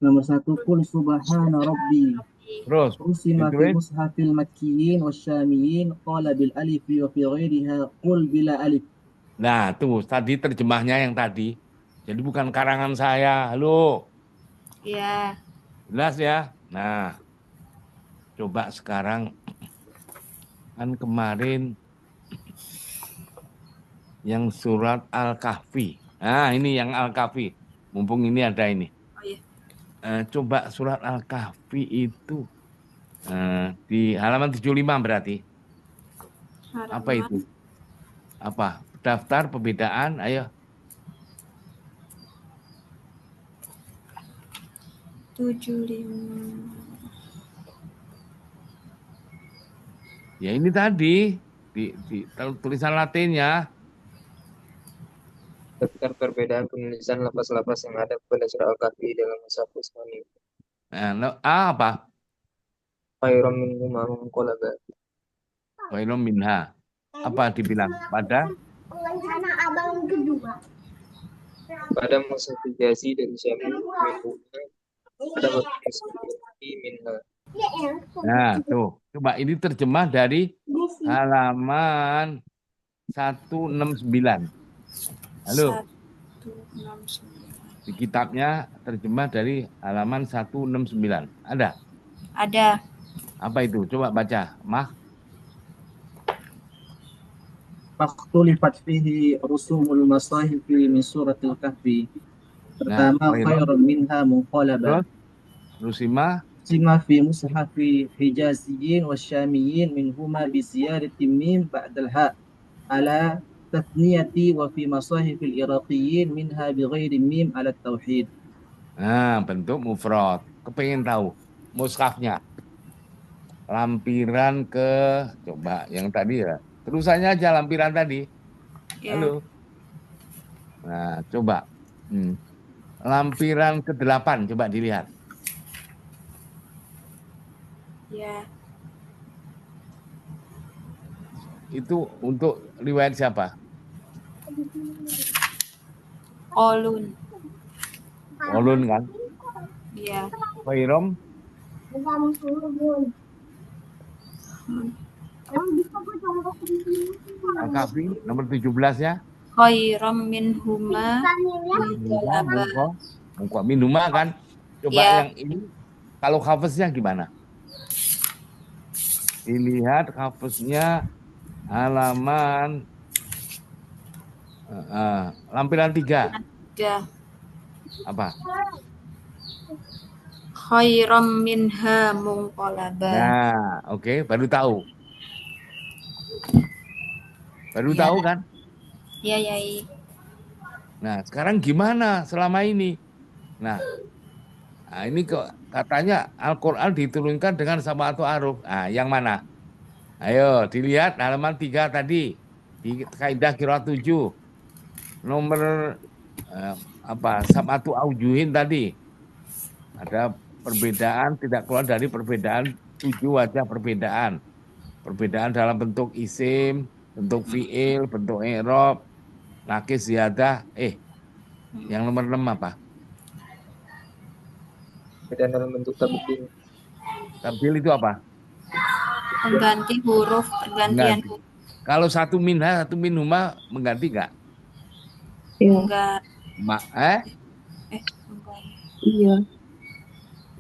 Nomor satu, Qul subhana rabbi. terus رسم في ditulis. مصحف المكيين والشاميين قال بالألف وفي غيرها قل بلا ألف. Nah, tuh tadi terjemahnya yang tadi. Jadi bukan karangan saya. Halo, Ya, jelas ya? Nah, coba sekarang kan kemarin yang surat Al-Kahfi. Nah, ini yang Al-Kahfi. Mumpung ini ada ini. oh iya. Coba surat Al-Kahfi itu di halaman 75 berarti. Apa Halaman itu? Apa? Daftar perbedaan, ayo. 75. Ya ini tadi di tulisan Latinnya. Daftar perbedaan penulisan lafaz-lafaz yang ada pada surah Al-Kahfi dalam mushaf Utsmani. Apa? Khairum minhuma munqalaba. Wailum minha. Apa dibilang? Pada Pada mushaf Hijazi dari Syami minhuma ada mushaf minha. Nah, tuh. Coba ini terjemah dari halaman 169. Halo, 169. di kitabnya terjemah dari halaman 169. Ada? Ada. Apa itu? Coba baca. فاختلفت فيه رسوم المصاحف من سورة الكهف. Nah, Pertama, khairun minha munqalaba. terus Rusima. سمع في مصحف حجازيين والشاميين منهما بزيادة ميم بعد الهاء على تثنية وفي مصاحف العراقيين منها بغير ميم على التوحيد. Nah, bentuk mufrad. Kepengen tahu mushafnya. Lampiran ke, coba yang tadi ya. Terusannya aja lampiran tadi. Ya. Halo. Nah, coba. Lampiran ke-8, coba dilihat. Ya. Itu untuk riwayat siapa? Olun. Olun kan? Ya. Khairum. Al-Kahfi nomor 17 ya. Khairam minhuma munqalaba. Minhuma kan? Coba Ya. yang ini kalau hafaznya gimana? Dilihat hafaznya halaman lampiran 3. Ya. Apa? Khairam minha munqalaba. Nah, oke, baru tahu. Baru Ya. tahu kan? Ya, Yai. Nah, sekarang gimana selama ini? Nah, ini kok katanya Al-Quran diturunkan dengan sab'atu aruf. Yang mana? Ayo, dilihat halaman 3 tadi. Di kaidah qiraat 7. Nomor sab'atu aujuhin tadi. Ada perbedaan, tidak keluar dari perbedaan 7 wajah perbedaan. Perbedaan dalam bentuk isim, bentuk fi'il, bentuk i'rab, nakis, ziyadah. Yang nomor 6 apa? Dan dalam bentuk tabdil. Tabdil itu apa? Pengganti huruf, pergantian Mengganti. huruf. Kalau satu minha, satu minhuma mengganti nggak? Enggak. Enggak. Iya.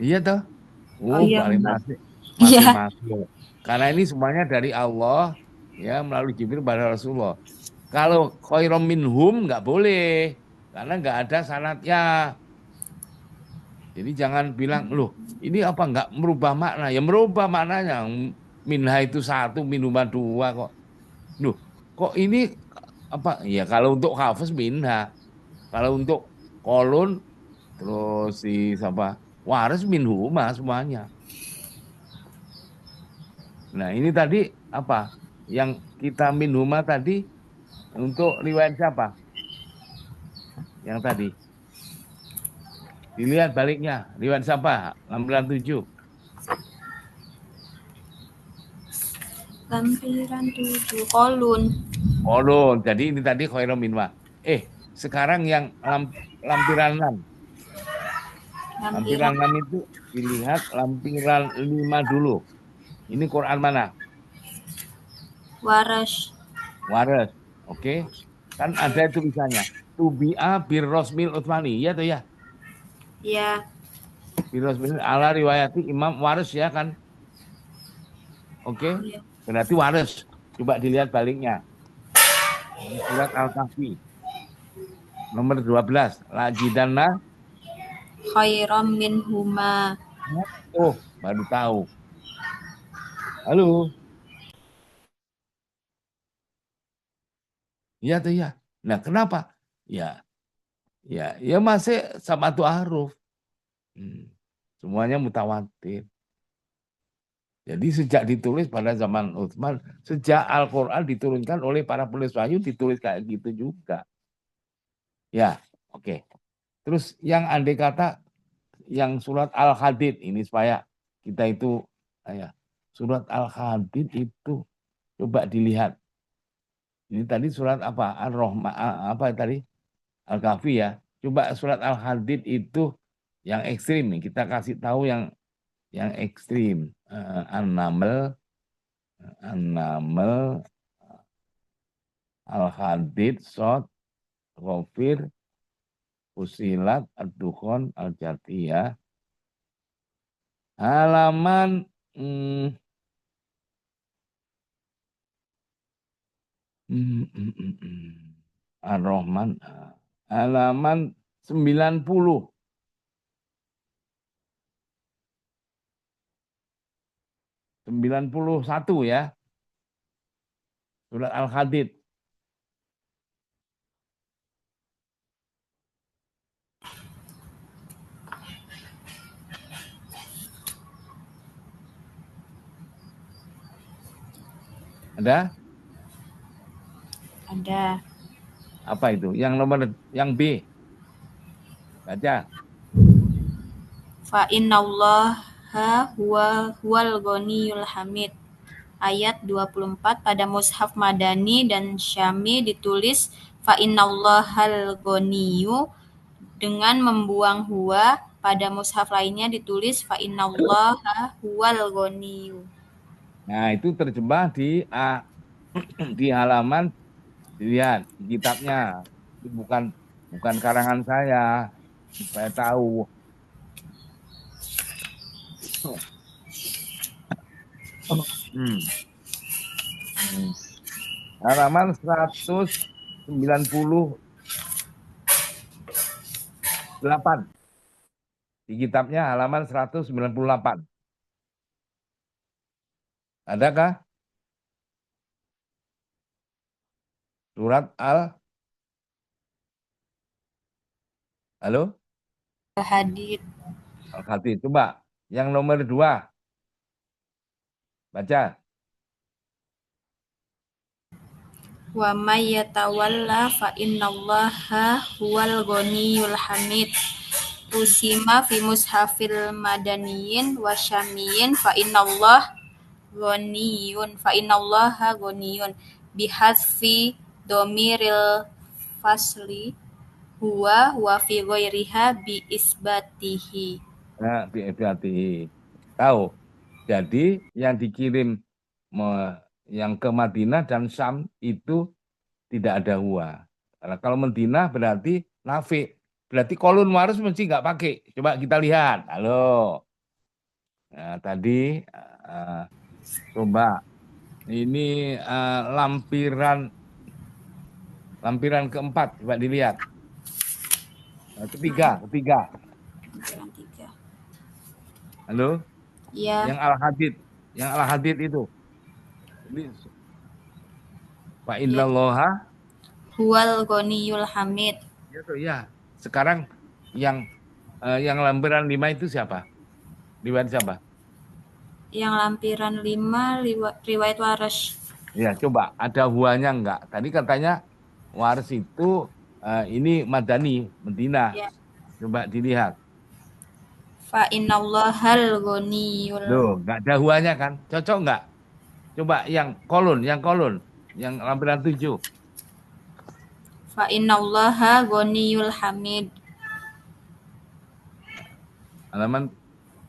Iya toh? Iya, Paling enggak. masih Iya. masuk. Karena ini semuanya dari Allah ya melalui Jibril pada Rasulullah. Kalau khairum minhum nggak boleh karena nggak ada sanadnya. Jadi jangan bilang loh ini apa nggak merubah makna? Ya merubah maknanya. Minha itu 1, minhuma 2 kok. Loh, kok ini apa? Ya kalau untuk hafaz minha. Kalau untuk kolon terus si siapa? Waris minhuma semuanya. Nah, ini tadi apa? Yang kita minhuma tadi untuk riwayat siapa? Yang tadi. Dilihat baliknya. Riwayat siapa? Lampiran 7. Lampiran 7. Kolun. Oh, jadi ini tadi khairum minwa. Sekarang yang lampiran 6. Lampiran Lampiran 6 itu dilihat lampiran 5 dulu. Ini Quran mana? Waras. Waras. Oke. Kan ada tulisannya. Tubi'a bir Rosmil Utsmani. Iya tuh ya. Ya. Bir Rosmil ala riwayati Imam Waras ya kan. Oke. Ya. Berarti waras. Coba dilihat baliknya. Surat Al-Kahfi. Nomor 12. Lajidanna. Khairam minhuma. Oh, baru tahu. Halo. Iya tuh ya. Nah, kenapa? Ya masih sama tuh huruf. Semuanya mutawatir. Jadi sejak ditulis pada zaman Utsman, sejak Al-Quran diturunkan oleh para penulis wahyu, ditulis kayak gitu juga. Ya, oke. Terus yang andai kata, yang surat Al-Hadid, ini supaya kita itu, surat Al-Hadid itu, coba dilihat. Ini tadi surat apa? Ar-Rahman, apa tadi? Al-Kahfi ya. Coba surat Al-Hadid itu yang ekstrim nih. Kita kasih tahu yang ekstrim. An-Naml, Al-Hadid, Shad, Ghafir, Fusilat, Ad-Dukhan, Al-Jathiyah. Halaman Ar-Rahman, halaman 90. 91 ya. Surat Al-Hadid. Ada? Ada. Apa itu? Yang B. Baca. Fa innallaha huwal ghaniyul hamid. Ayat 24 pada mushaf Madani dan Syami ditulis fa innallahal ghaniyyu dengan membuang huwa. Pada mushaf lainnya ditulis fa innallaha huwal ghaniyyu. Nah, itu terjemah di halaman, dilihat di kitabnya. Itu bukan karangan saya. Supaya tahu. Halaman 198. Di kitabnya halaman 198. Adakah? Surat Halo? Al-Hadid. Al-Hadid. Coba yang nomor 2. Baca. Wa may yatawalla fa innallaha huwal ghaniyyul hamid. Usima fi mushafil madaniyin wa syamiyin fa innallaha ghaniyun bihadfi dhamiril fasli huwa wa fi ghairiha bi isbatihi. Nah, hati-hati. Tahu. Jadi yang dikirim yang ke Madinah dan Syam itu tidak ada huwa. Kalau Madinah berarti nafi. Berarti kolun waris mesti nggak pakai. Coba kita lihat. Halo. Nah, tadi coba ini lampiran keempat. Coba dilihat. Nah, ketiga. Lampiran 3. Halo. Ya. Yang Al-Hadid itu. Ini Fa innallaha Huwal ghaniyul hamid. Ya. Sekarang yang lampiran 5 itu siapa? Riwayat siapa? Yang lampiran 5 riwayat Waras. Ya, coba ada huanya enggak? Tadi katanya Waras itu ini Madani, Madinah. Ya. Coba dilihat. Fa innallahal ghaniyul. Loh, nggak ada huanya kan? Cocok nggak? Coba yang kolon, yang lampiran 7. Fa innallaha ghaniyul hamid. Halaman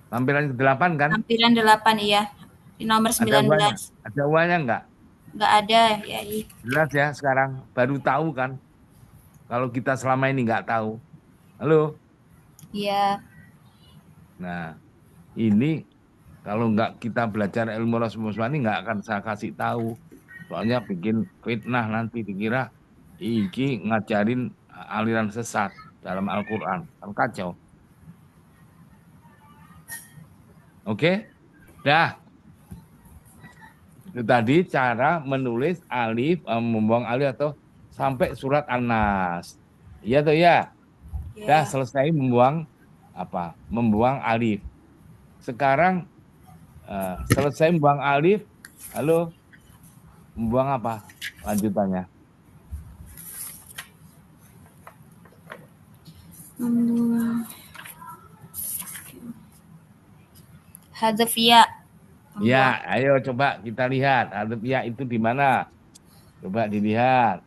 lampiran ke-8 kan? Lampiran 8 iya. Di nomor Ada huanya. 19. Ada huanya nggak? Nggak ada ya. Jelas ya sekarang. Baru tahu kan? Kalau kita selama ini nggak tahu. Halo? Iya. Nah, ini kalau nggak kita belajar ilmu Rasulullah nggak akan saya kasih tahu. Soalnya bikin fitnah nanti dikira iki ngajarin aliran sesat dalam Al-Quran. Kan kacau. Oke? Dah. Itu tadi cara menulis alif, membuang alif atau sampai surat An-Nas. Iya tuh ya? Dah Ya. selesai membuang apa? Membuang alif. Sekarang selesai membuang alif, halo, membuang apa? Lanjutannya. Hadzaf ya. Ya, ayo coba kita lihat. Alif ya itu di mana? Coba dilihat.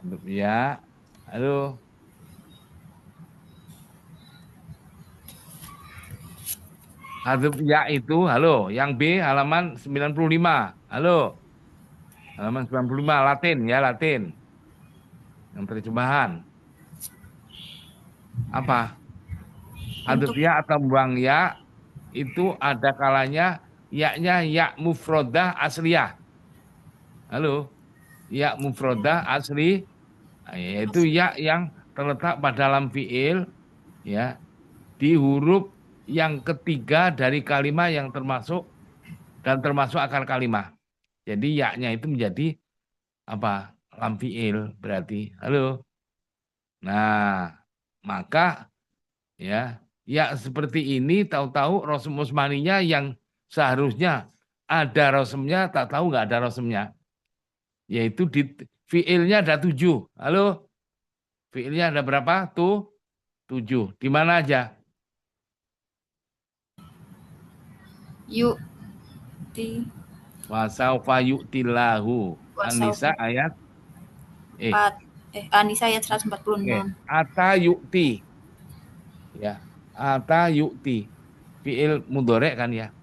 Alif ya. Halo. Alif ya itu, halo, yang B halaman 95. Halo. Halaman 95 Latin ya, Latin. Yang terjemahan. Apa? Alif ya atau membuang ya itu ada kalanya yaknya ya mufrodah asliyah. Halo. Ya mufrodah asli yaitu ya yang terletak pada dalam fiil ya di huruf yang ketiga dari kalimat yang termasuk akar kalimat. Jadi ya-nya itu menjadi apa? Lam fiil berarti. Halo. Nah, maka ya seperti ini tahu-tahu rosem usmaninya yang seharusnya ada rosemnya tak tahu nggak ada rosemnya. Yaitu di fiilnya ada 7. Halo. Fiilnya ada berapa? Tuh 7. Di mana aja? Yu'ti. Wasaufa yu'tillahu. An-Nisa ayat An-Nisa ayat 146. Ata yu'ti. Ya, ata yu'ti. Fiil mudhari kan ya.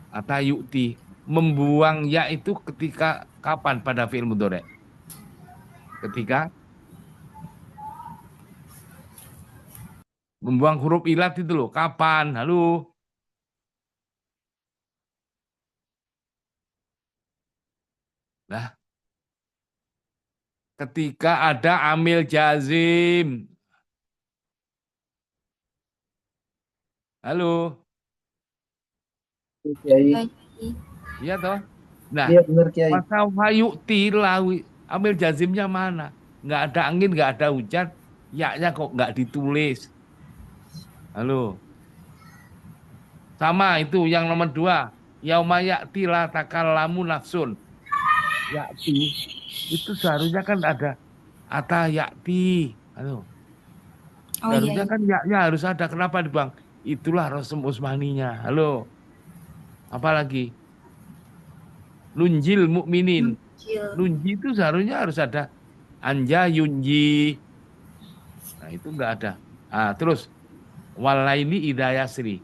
Ata yu'ti. Membuang ya itu ketika kapan pada fiil mudhari? Ketika membuang huruf ilat itu loh. Kapan? Halo. Nah, ketika ada amil jazim. Halo. Kiai. Iya toh? Nah, Iya benar Kiai. wasaufa yu'ti lawi. Amil jazimnya mana? Nggak ada angin, nggak ada hujan. Ya-nya kok nggak ditulis. Halo. Sama itu yang nomor 2. Yauma ya'ti la takallamu nafsun. Ya'ti. Itu seharusnya kan ada ata ya'ti. Halo. Seharusnya kan ya-nya harus ada. Kenapa dibuang? Itulah rosem usmaninya. Halo. Apalagi? Lunjil mukminin. Lunji itu seharusnya harus ada anja yunji. Nah, itu enggak ada. Ah, terus walaili idza yasri.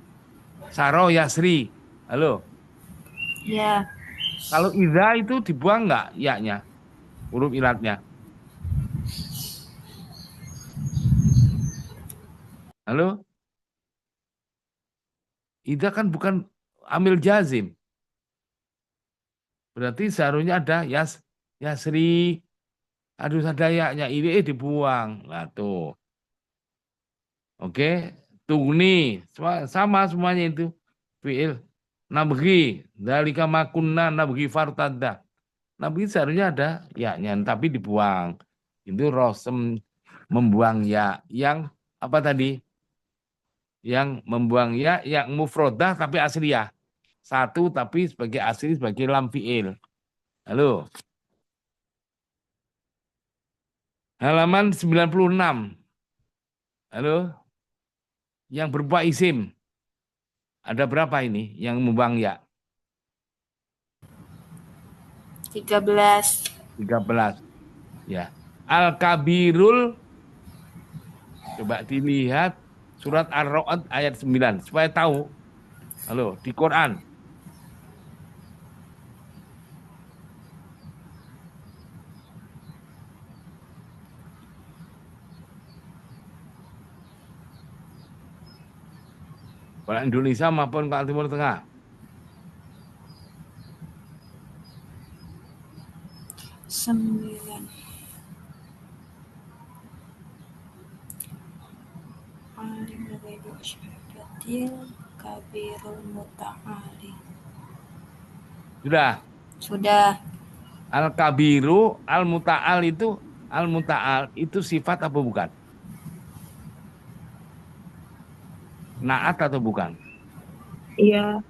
Saro yasri. Halo. Ya. Kalau idza itu dibuang enggak ya-nya? Huruf ilatnya. Halo? Idza kan bukan amil jazim. Berarti seharusnya ada yasri. Harus ada ya-nya. Ini dibuang. Nah, tuh. Oke. Tugni. Sama semuanya itu. Fi'il. Nabghi. Dalika makunna nabghi fartadda. Nabghi seharusnya ada ya-nya. Tapi dibuang. Itu rosem membuang ya. Yang apa tadi? Yang membuang ya. Yang mufrodah tapi asliyah. Satu tapi sebagai asli sebagai lam fi'il. Halo. Halaman 96. Halo. yang berupa isim. Ada berapa ini yang membuang ya? 13. 13. Ya. Al-Kabirul, coba dilihat surat Ar-Ra'd ayat 9 supaya tahu. Halo, di Quran. Kalau Indonesia maupun kalau Timur Tengah. 9. Alimul ghaibi wasyahadatil kabirul muta'ali. Sudah. Sudah. Al-Kabiru, Al-Muta'al itu sifat apa bukan? Naat atau bukan? Iya.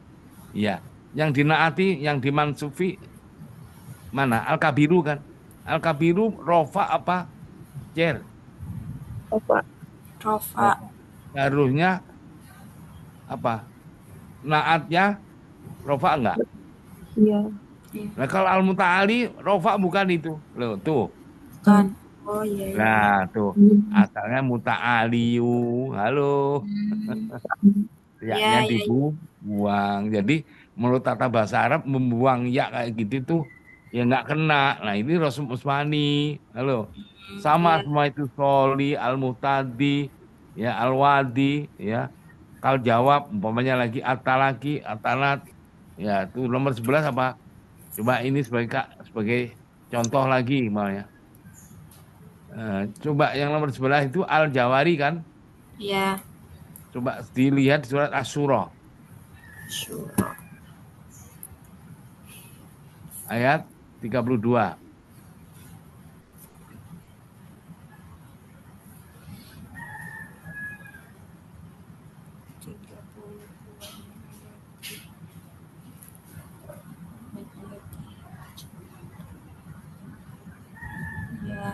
Iya. Yang dinaati, yang dimansufi mana? Al-Kabiru kan? Al-Kabiru rofa apa? Cer. Apa? Rofa. Harusnya apa? Naatnya rofa enggak? Iya. Nah kalau Al-Muta'ali rofa bukan itu. Loh, tuh. Kan. Oh iya, iya. Nah, tuh. Asalnya muta'aliyu. Halo. Iya, Ya-nya iya, iya. dibuang. Jadi menurut tata bahasa Arab membuang ya kayak gitu tuh ya nggak kena. Nah ini Rasul Usmani. Halo. Sama Iya. semua itu Soli, Al-Muhtadi, ya Al-Wadi, ya. Kalau jawab umpamanya lagi Atalaki, Atalat, ya itu nomor 11 apa? Coba ini sebagai contoh lagi mau ya. Coba yang nomor 11 itu Al-Jawari kan? Iya. Coba dilihat di surat Asy-Syura Syura. ayat 32. Iya.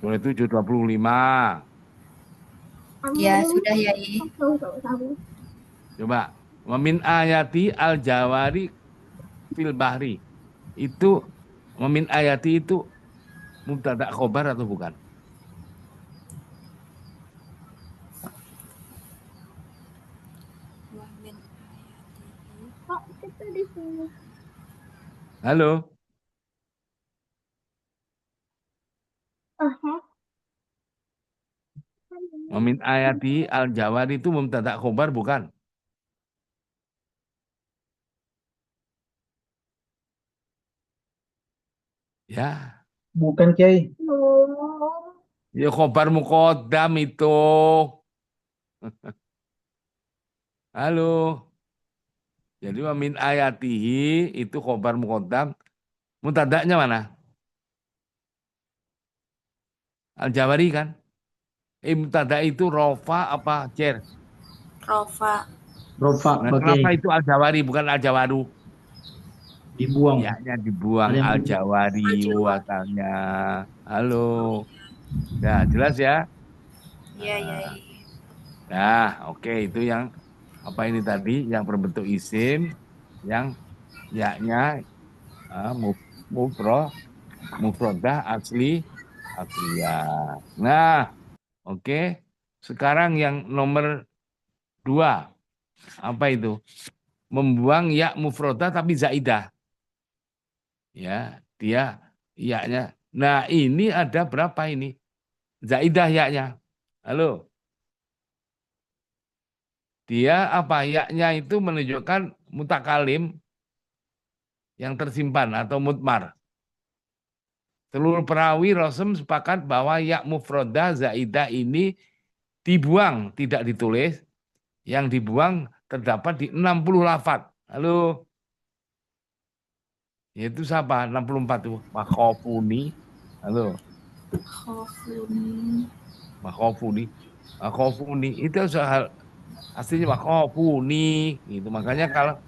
Surat 725. Ya, sudah ya, I. Coba. Wamin ayati al-jawari fil bahri. Itu wamin ayati itu mubtada khobar atau bukan? Wa min ayatihi. Kok kita di sini? Halo. Aha. Wamin ayati al-jawari itu mubtada khobar bukan? Ya. Bukan Kiai. Oh. Ya khobar muqaddam itu. Halo. Jadi wamin ayatihi itu khobar muqaddam. Mubtada'nya mana? Al-Jawari kan? Mubtada itu rofa apa cer? Rofa. Rofa Nah, pakai kenapa itu Al-Jawari bukan Al-Jawaru? dibuang. Ya-nya dibuang Ada yang Al-Jawari Al-Jawari. asalnya. Halo. Ya, jelas ya? Iya, iya, I. Nah, oke itu yang apa ini tadi yang berbentuk isim yang ya-nya mufrodah asli asliyah. Nah, oke. Sekarang yang nomor 2 apa itu? Membuang ya mufrodah tapi zaidah. Ya, dia ya-nya. Nah, ini ada berapa ini? Zaidah ya-nya. Halo. Dia apa? Ya-nya itu menunjukkan mutakalim yang tersimpan atau mutmar. Seluruh perawi Rosem sepakat bahwa ya mufrodah zaidah ini dibuang, tidak ditulis. Yang dibuang terdapat di 60 lafadz. Halo. Yaitu siapa? 64 tuh. Makhofuni. Halo. Khofuni. Makhofuni. Makhofuni. Itu soal Aslinya wakhafuni gitu. Makanya kalau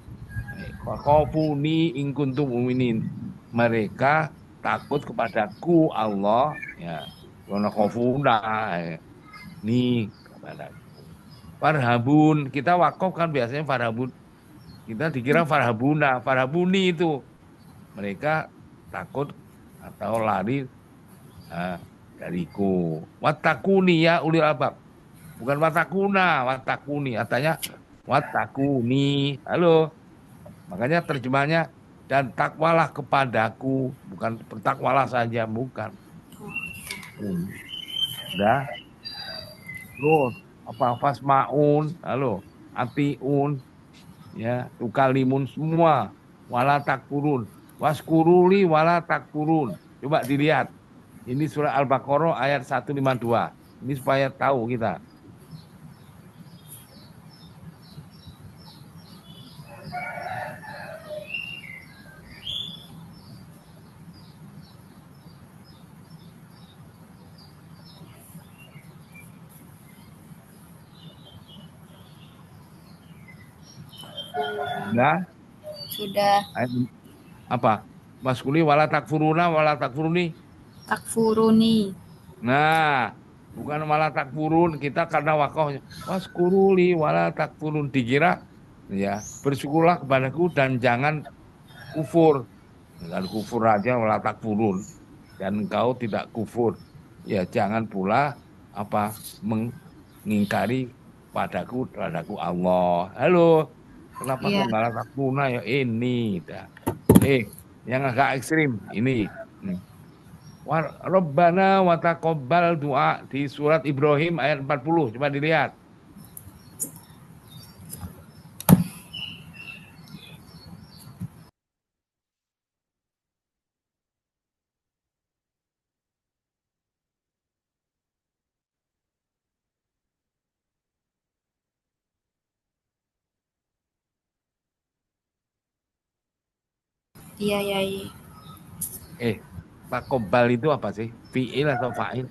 wakhafuni in kuntum mu'minin. Mereka takut kepadaku Allah ya. Karena khafuna ya. Nih kepadaku. Farhabun, kita wakaf kan biasanya farhabun. Kita dikira farhabuna, farhabuni itu. Mereka takut atau lari dariku. Watakuni ya ulil albab. Bukan watakuna, watakuni. Artinya watakuni. Halo. Makanya terjemahnya dan takwalah kepadaku. Bukan bertakwalah saja, bukan. Udah. Terus apa fasmaun, halo, atiun, ya, tukalimun semua. Wala takfurun. Waskuruli wala takfurun. Coba dilihat. Ini surah Al-Baqarah ayat 152. Ini supaya tahu kita. Nah, Sudah. ayat apa? Waskuli wala takfuruna wala takfuruni. Takfuruni. Nah, bukan wala takfurun. Kita karena wakafnya. Waskuruli wala takfurun. Dikira ya bersyukurlah kepadaku dan jangan kufur. Dan kufur aja wala takfurun. Dan engkau tidak kufur. Ya jangan pula apa mengingkari padaku Allah. Halo, kenapa Iya. kok nggak takfuruna ya ini? Dah. Yang agak ekstrim ini. Rabbana wa taqabbal doa di surat Ibrahim ayat 40. Coba dilihat. Iya, iya, iya. Taqabbal itu apa sih? Fi'il atau fa'il?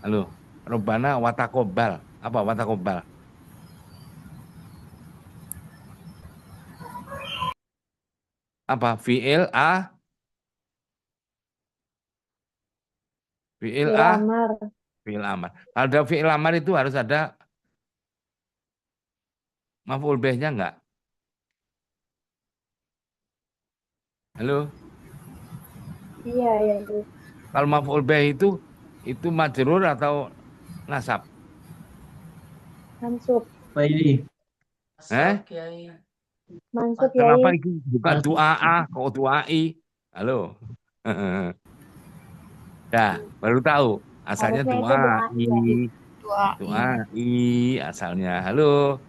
Halo. Rabbana wa taqabbal. Apa wa taqabbal? Apa? Fi'il a? Fi'il a? Amar. Fi'il amar. Ada fi'il amar itu harus ada maf'ul bih-nya enggak? Halo. Iya, iya, iya. Kalau maf'ul bih itu majrur atau nasab? Mansub. Apa ini? Mansub, Kenapa Yai. itu bukan doa kok doai? Halo. Dah, baru tahu. Asalnya Harusnya itu doai. doa. Doai asalnya. Halo.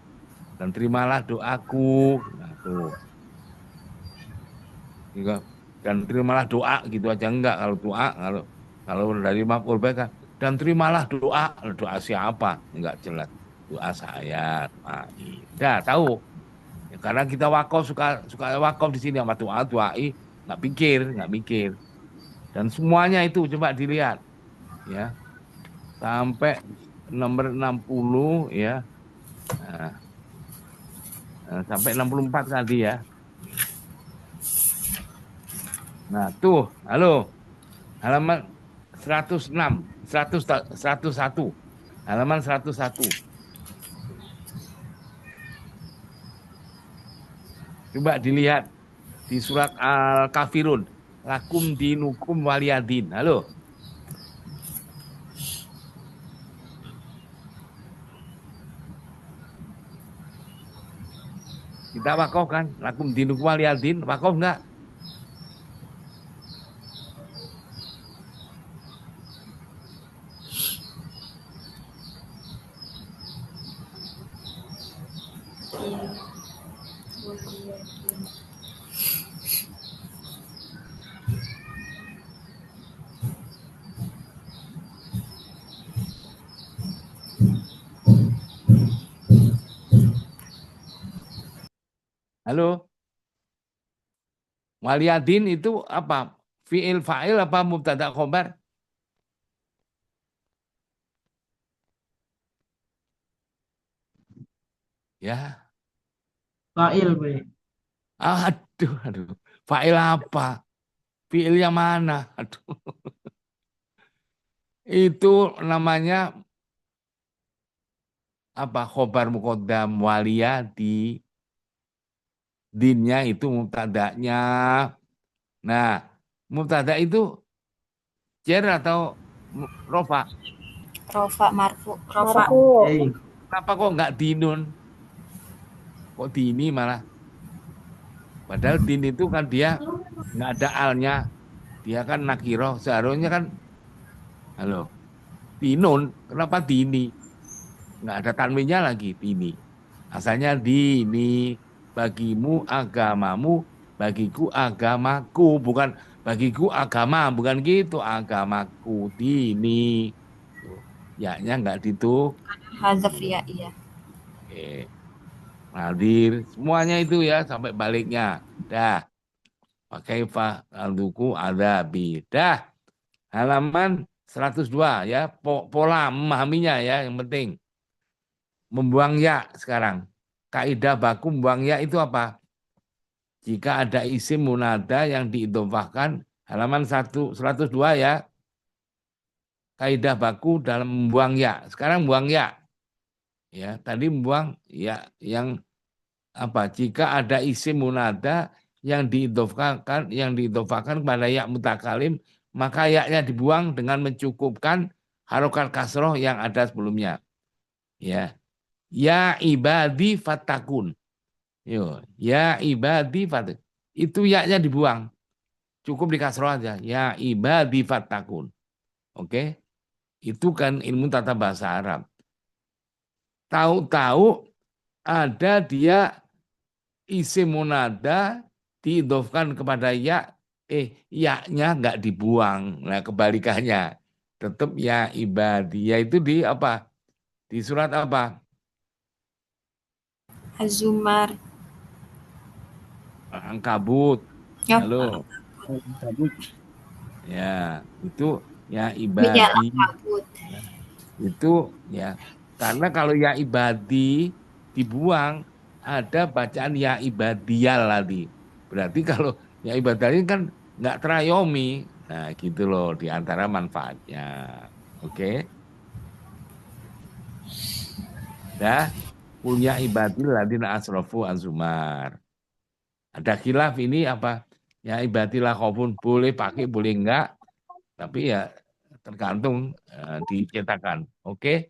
Dan terimalah doaku. Nah, tuh. Dan terimalah doa gitu aja enggak kalau doa kalau dari maf'ul bih kan dan terimalah doa siapa? Enggak jelas. Doa saya, doai. Dah tahu. Ya, karena kita wakaf suka wakaf di sini sama doai nggak mikir. Dan semuanya itu coba dilihat ya. Sampai nomor 60 ya. Sampai 64 tadi ya. Nah, tuh, halo. Halaman 106, 101. Halaman 101. Coba dilihat di surat Al-Kafirun. Lakum dinukum waliyadin. Halo. Kita wakaf kan? Lakum dinukum waliyadin. Wakaf enggak? Halo. Waliyadin itu apa? Fi'il fa'il apa mubtada khobar? Ya. Fa'il, Be. Aduh. Fa'il apa? Fi'il yang mana? Aduh. Itu namanya apa? Khobar muqaddam walia di dinnya itu mubtada'nya. Nah, mubtada itu jar atau rofa? Rofa marfu. Rofa. Marfu. Eh, Kenapa kok nggak dinun? Kok dini malah? Padahal din itu kan dia nggak ada alnya. Dia kan nakiroh. Seharusnya kan, halo, dinun. Kenapa dini? Nggak ada tanwinnya lagi, dini. Asalnya dini, bagimu agamamu, bagiku agamaku. Bukan bagiku agama, bukan gitu. Agamaku, dini. Tuh. Ya-nya nggak gitu. Hazaf ya, iya. Eh, hadir. Semuanya itu ya, sampai baliknya. Dah. Pakai alduku ada bidah. Halaman 102 ya. Pola memahaminya ya, yang penting. Membuang ya sekarang. Kaidah baku membuang ya itu apa? Jika ada isim munada yang diidhofahkan, halaman 102 ya. Kaidah baku dalam membuang ya. Sekarang membuang ya. Ya, tadi membuang ya yang apa? Jika ada isim munada yang diidhofahkan kepada ya mutakalim, maka ya-nya dibuang dengan mencukupkan harokat kasroh yang ada sebelumnya. Ya. Ya ibadi fatakun. Yo, ya ibadi fatakun. Itu ya-nya dibuang. Cukup di kasroh aja. Ya ibadi fatakun. Oke? Itu kan ilmu tata bahasa Arab. Tahu-tahu ada dia isim munada diidhofkan kepada ya, ya-nya nggak dibuang. Nah, kebalikannya. Tetap ya ibadi. Ya itu di apa? Di surat apa? Azumar. Ankabut. Ya, Halo. Cabut. Ya, itu ya ini ya ibadi. kabut. Nah, itu ya. Karena kalau ya ibadi dibuang, ada bacaan ya ibadiyal tadi. Berarti kalau ya ibadiyal ini kan nggak terayomi. Nah, gitu loh di antara manfaatnya. Oke. Dah punya ibadil ladina asrofu azumar. Ada khilaf ini apa? Ya ibadilah khaufun boleh pakai boleh enggak, tapi ya tergantung dicetakan. Oke.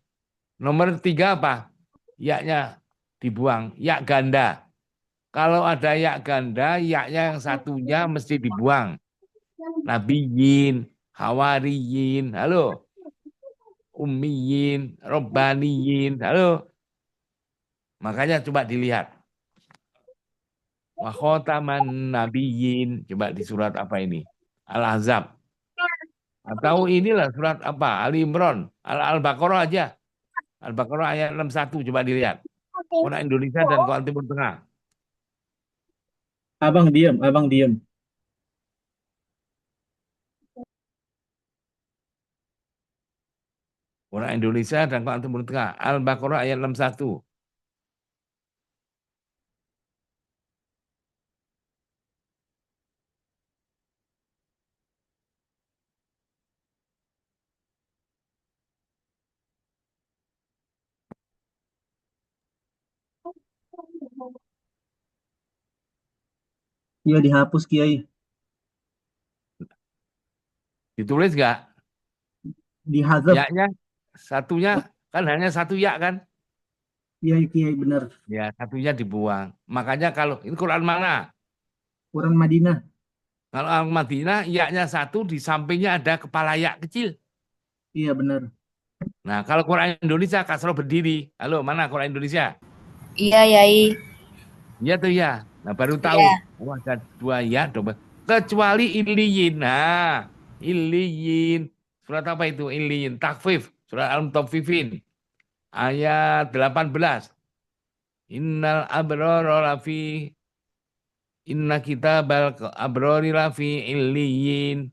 Nomor 3 apa? Ya-nya dibuang. Ya ganda. Kalau ada ya ganda, ya-nya yang satunya mesti dibuang. Nabiyin, hawariyin, halo. Ummiyin, robbaniyin, halo. Makanya coba dilihat. Wa khotaman nabiyyin. Coba di surat apa ini? Al-Ahzab. Atau inilah surat apa? Ali Imran. Al-Baqarah aja. Al-Baqarah ayat 61. Coba dilihat. Quran Indonesia dan Quran Timur Tengah. Abang diam, abang diam. Quran Indonesia dan Quran Timur Tengah. Al-Baqarah ayat 61. Iya dihapus Kiai. Ditulis nggak? Dihazaf. Ya-nya satunya kan hanya satu ya kan? Iya Kiai benar. Ya, satunya dibuang. Makanya kalau ini Quran mana? Quran Madinah. Kalau Al-Madinah, ya-nya satu, di sampingnya ada kepala ya kecil. Iya benar. Nah, kalau Quran Indonesia, kasroh berdiri. Halo, mana Quran Indonesia? Iya, Yai. Iya tuh ya. Nah, baru tahu. Iya. Oh, ada dua ya. Kecuali Iliyin. Nah, Iliyin. Surat apa itu? Iliyin. Takfif. Surat Al-Mutaffifin. Ayat 18. Innal abrara lafi. Inna kitabal abrari lafi Iliyin.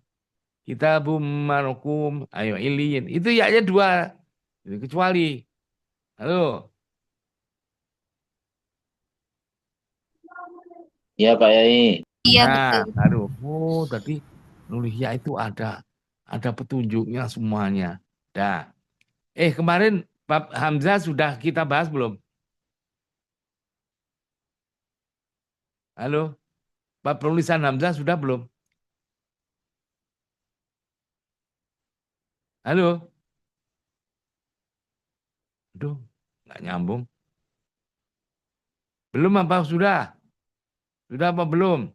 Kitabum markum. Ayo, Iliyin. Itu ya dua. Kecuali. Halo. Iya Pak Yai. Iya, Nah, betul. baru. Oh, tadi nulis ya itu ada petunjuknya semuanya. Dah. Kemarin bab Hamzah sudah kita bahas belum? Halo? Bab penulisan Hamzah sudah belum? Halo? Aduh, nggak nyambung. Belum apa sudah? Sudah apa belum?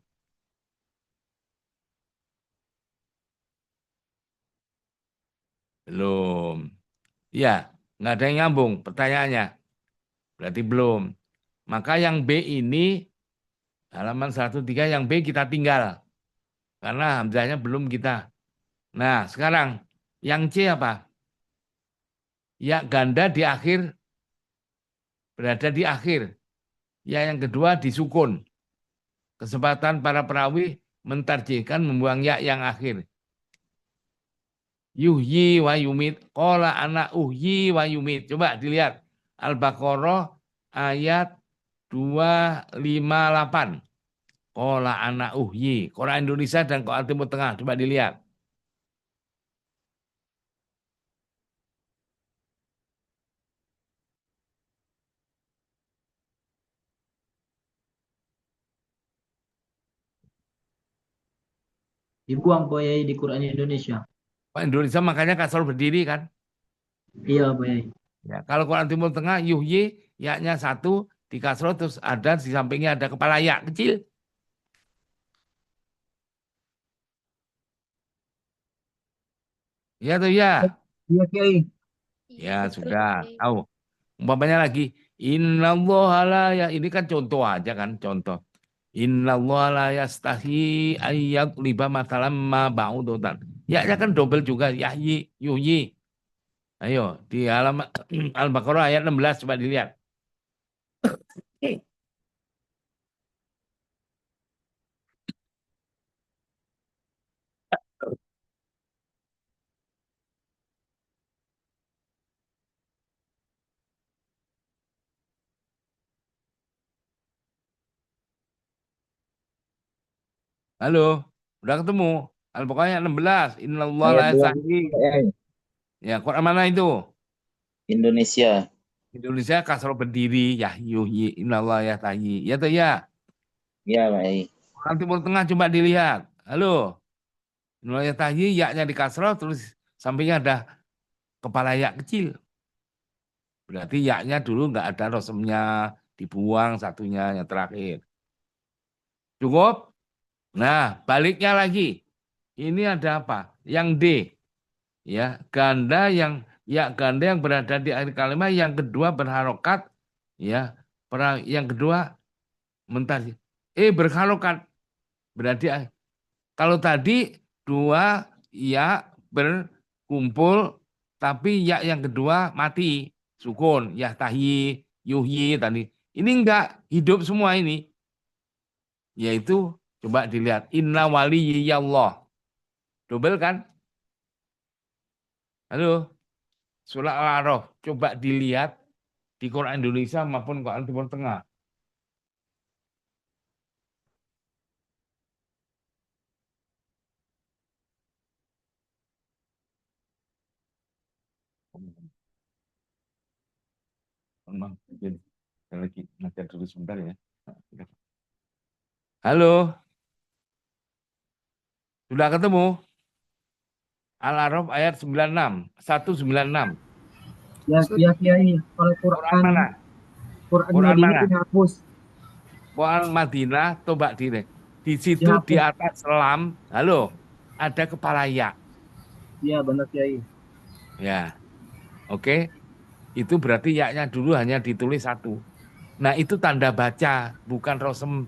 Belum. Ya, nggak ada yang nyambung pertanyaannya. Berarti belum. Maka yang B ini halaman 103 yang B kita tinggal. Karena Hamzahnya belum kita. Nah, sekarang yang C apa? Ya ganda di akhir, berada di akhir. Ya yang kedua disukun. Kesempatan para perawi mentarjihkan membuang ya yang akhir. Yuhyi wa yumit. Qala ana uhyi wa yumit. Coba dilihat. Al-Baqarah ayat 258. Qala ana uhyi. Quran Indonesia dan Quran Timur Tengah. Coba dilihat. Dibuang Pak Yai di Quran Indonesia. Quran Indonesia makanya kasar berdiri kan. Iya Pak Yai. Ya, kalau Quran Timur Tengah yuhyi yaknya satu di kasroh terus ada di sampingnya ada kepala ya kecil. Ya tuh ya. Iya Kiai. Ya sudah. Tahu. Umpamanya lagi innallaha la ya ini kan contoh aja kan contoh. Innallaha la yastahi ayyat liba matalam ma ba'udotan. Ya kan double juga yahyi yuhyi. Ayo di halaman Al-Baqarah ayat 16 coba dilihat. Halo, udah ketemu? Al-Baqarah ayat 16. Innallaha la Ayat 2 yastahi. Pak Yai. Ya, Quran mana itu? Indonesia. Indonesia kasroh berdiri ya yuhyi innallaha yastahi. Ya tuh ya. Iya Pak Yai. Quran Timur Tengah coba dilihat. Halo. Nuraya tahyi yaknya di kasroh terus sampingnya ada kepala yak kecil. Berarti yaknya dulu nggak ada rosemnya dibuang satunya yang terakhir. Cukup? Nah, baliknya lagi. Ini ada apa? Yang D. Ya, ganda yang berada di akhir kalimat yang kedua berharokat ya. Yang kedua mentar. Berharokat. Berarti kalau tadi dua ya berkumpul, tapi ya yang kedua mati, sukun, ya tahi, yuhyi tadi. Ini enggak hidup semua ini. Yaitu coba dilihat inna waliyallah. Double kan? Halo, surah Al-A'raf. Coba dilihat di Quran Indonesia maupun Quran Timur Tengah. Memang, saya lagi ngajar dulu sebentar ya. Halo, sudah ketemu? Al-A'raf ayat 96, 196. Ya, ya Kiai. Kalau Quran mana? Quran Quran Madinah mana? dihapus. Quran Madinah, coba dilihat. Di situ di Dihapus. atas selam, halo, ada kepala ya. Iya benar Kiai. Ya, oke. Itu berarti yaknya dulu hanya ditulis satu. Nah, itu tanda baca, bukan rosem.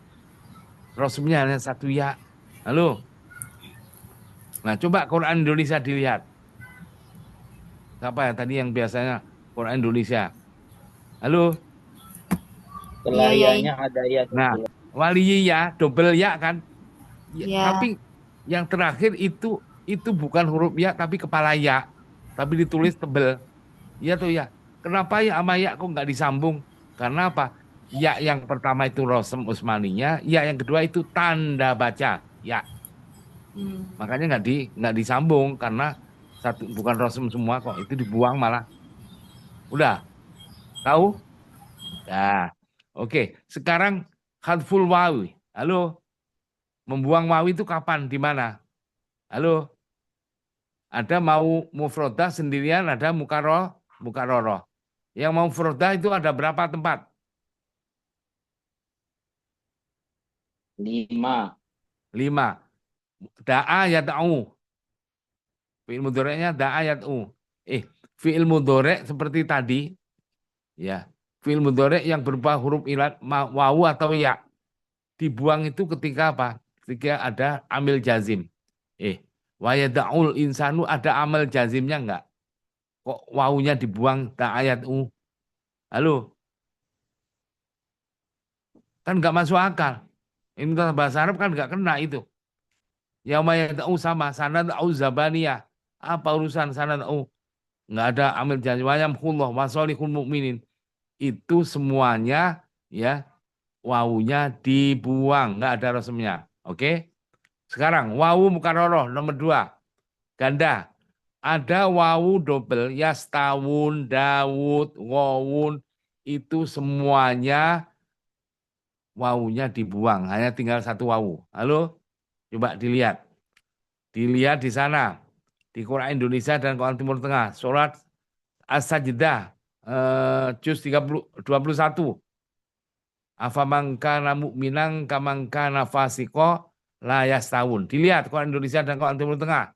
Rosemnya hanya satu ya. Halo. Nah, coba Quran Indonesia dilihat. Siapa ya tadi yang biasanya Quran Indonesia? Halo. Iya, Yai. Selayaknya ada ya. Nah, wali ya, double ya kan? Iya. Tapi yang terakhir itu bukan huruf ya tapi kepala ya. Tapi ditulis tebel. Iya tuh ya. Kenapa ya sama ya kok nggak disambung? Karena apa? Ya yang pertama itu Rosem Usmaninya, ya yang kedua itu tanda baca. Ya, Hmm. makanya nggak disambung karena satu bukan Rosem semua kok, itu dibuang malah. Udah, tahu? Dah. Oke, sekarang hadful wawi. Halo, membuang wawi itu kapan, di mana? Halo, ada mau mufrodah sendirian, ada mukaroroh. Yang mau mufrodah itu ada berapa tempat? 5. 5. Da'a yad'u. Fi'il mudhari'nya da'a yad'u. Fi'il mudhari' seperti tadi, ya. Fi'il mudhari' yang berupa huruf ilat wawu atau ya. Dibuang itu ketika apa? Ketika ada amil jazim. Wa yad'ul insanu ada amal jazimnya enggak? Kok wawunya dibuang da'a yad'u? Halo, kan enggak masuk akal. Ini bahasa Arab kan enggak kena itu. Yauma yad'u sama sanad au zabaniyah. Apa urusan sanad au? Enggak ada amil jazim wa yamhullah wa sholihul mukminin. Itu semuanya ya wawunya dibuang, enggak ada resmnya. Oke? Sekarang wawu mukaroroh nomor 2. Ganda. Ada wawu double yastawun, Dawud, wawun itu semuanya wawunya dibuang, hanya tinggal satu wawu. Halo? Coba dilihat. Dilihat di sana. Di Quran Indonesia dan Quran Timur Tengah. Surat As-Sajdah juz 21. Afaman kana mu'minan kaman kana fasiqo la yastawun. Dilihat Quran Indonesia dan Quran Timur Tengah.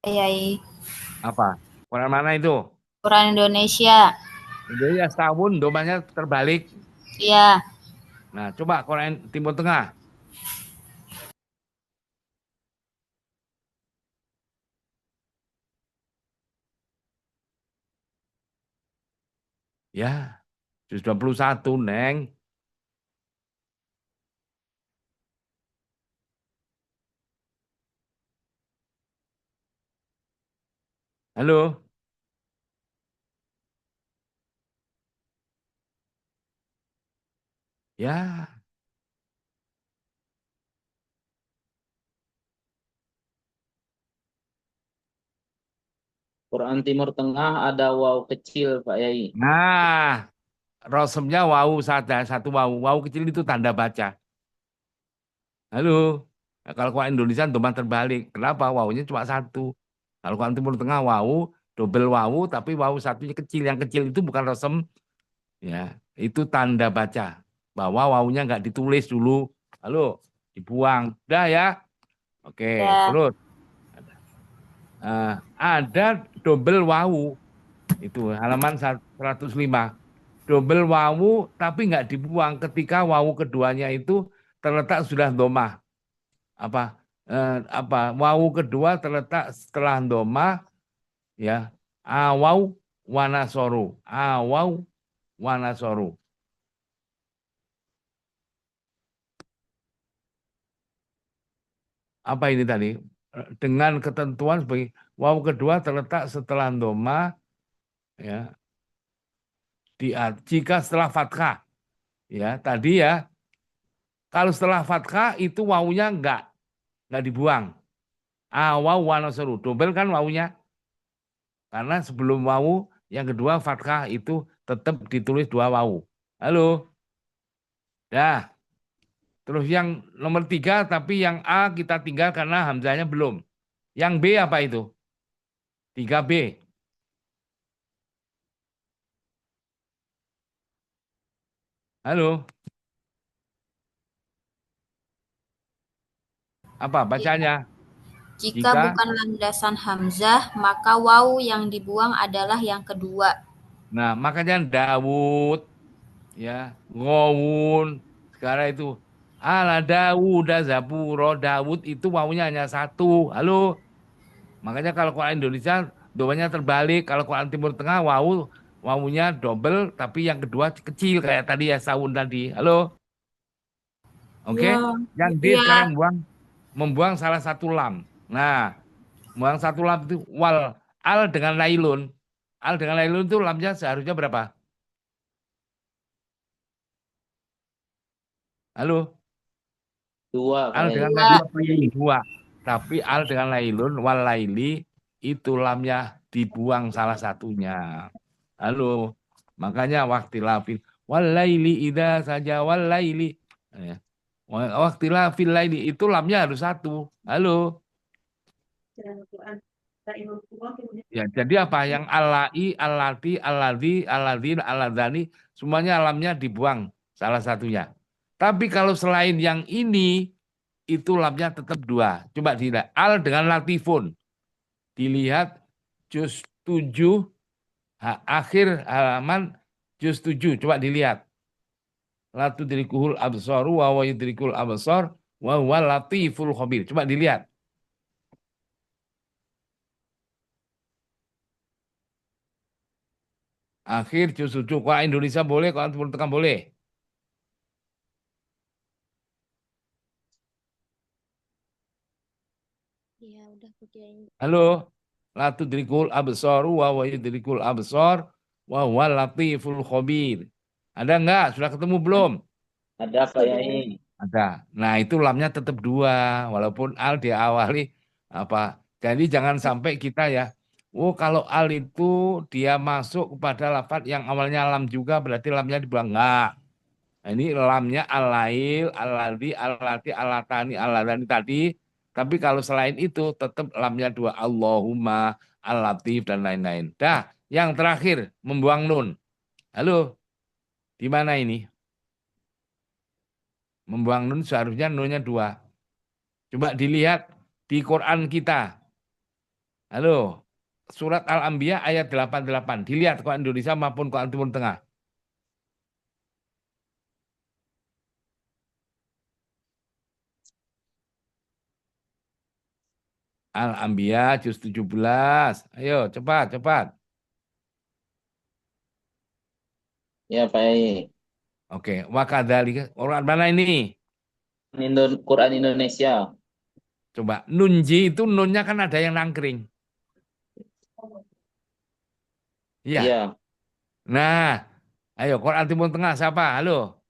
Yai. Apa? Quran mana itu? Quran Indonesia. Indonesia setahun domanya terbalik. Iya. Nah, coba Quran Timur Tengah. Ya, 21, Neng. Halo? Ya, Quran Timur Tengah ada waw kecil, Pak Yai. nah, rosemnya wawu saja, satu wawu. Wawu kecil itu tanda baca. Halo? Nah, kalau Quran Indonesia domah terbalik. Kenapa? Wawunya cuma satu. Kalau Quran Timur Tengah wawu, double wawu, tapi wawu satunya kecil. Yang kecil itu bukan rosem, ya, itu tanda baca. Bahwa wawunya nggak ditulis dulu. Halo? Dibuang. Udah ya? Oke, Ya. terus. Ada double wawu. Itu halaman 105. Double wawu tapi nggak dibuang ketika wawu keduanya itu terletak sudah domah. Apa wawu kedua terletak setelah domah ya. Awau wanasoru. Awau wanasoru. Apa ini tadi? Dengan ketentuan sebagai wawu kedua terletak setelah domah ya. Jika setelah fathah ya tadi ya, kalau setelah fathah itu wawunya nggak dibuang. Wawu wanasoru double kan wawunya, karena sebelum wawu yang kedua fathah itu tetap ditulis 2 wawu. Halo, dah. Terus yang nomor 3 tapi yang A kita tinggal karena hamzahnya belum. Yang B apa itu? 3B. Halo. Apa bacanya? Jika bukan landasan hamzah, maka waw yang dibuang adalah yang kedua. Nah, makanya Dawud, ya, Gowun, sekarang itu ala Dawud, Zaburo, Dawud itu wawunya hanya satu. Halo. Makanya kalau Quran Indonesia domanya terbalik, kalau Quran Timur Tengah wawunya double tapi yang kedua kecil kayak tadi ya Saun tadi. Halo. Oke? Ya. Yang D Iya. sekarang membuang salah satu lam. Nah, membuang satu lam itu wal al dengan lailun. Al dengan lailun itu lamnya seharusnya berapa? Halo? 2 Pak Al Yai. dengan Dua. lailun Pak Yai. 2. Tapi al dengan lailun wal laili itu lamnya dibuang salah satunya. Halo. Makanya waktilafil wal laili idza saja wal laili. Ya. Waktilafil laili itu lamnya harus satu. Halo. Ya, jadi apa yang alai, alati, aladi, aladin, aladani semuanya lamnya dibuang salah satunya. Tapi kalau selain yang ini itu lamnya tetap 2. Coba dilihat al dengan latifun. Dilihat juz 7 akhir halaman juz 7. Coba dilihat. La tudrikuhul absaru wa yudrikul absar wa huwa latiful khabir. Coba dilihat. Akhir juz 7. Kalau Indonesia boleh, kalau Timur Tengah boleh. Iya, udah Kiai. Halo. La tudrikul absaru wa yudrikul absar wa huwa latiful khabir. Ada enggak? Sudah ketemu belum? Ada Pak Yai. Ada. Nah, itu lamnya tetap 2 walaupun al diawali apa. Jadi jangan sampai kita ya. Oh, kalau al itu dia masuk kepada lafaz yang awalnya lam juga berarti lamnya dibuang enggak. Nah, ini lamnya al-lail, al-ladzi, al-lati, al-latani, al-ladani tadi. Tapi kalau selain itu tetap lamnya 2 Allahumma, al-latif dan lain-lain. Dah, yang terakhir membuang nun. Halo, di mana ini? Membuang nun seharusnya nunnya 2. Coba dilihat di Quran kita. Halo, surat Al-Anbiya ayat 88. Dilihat Quran Indonesia maupun Quran Timur Tengah. Al-Anbiya juz 17. Ayo, cepat. Ya Pak Yai. Oke, wakadzalika. Quran mana ini? Quran Indonesia. Coba nunji itu nunnya kan ada yang nangkring. Iya. Iya. Nah, ayo Quran Timur Tengah siapa? Halo.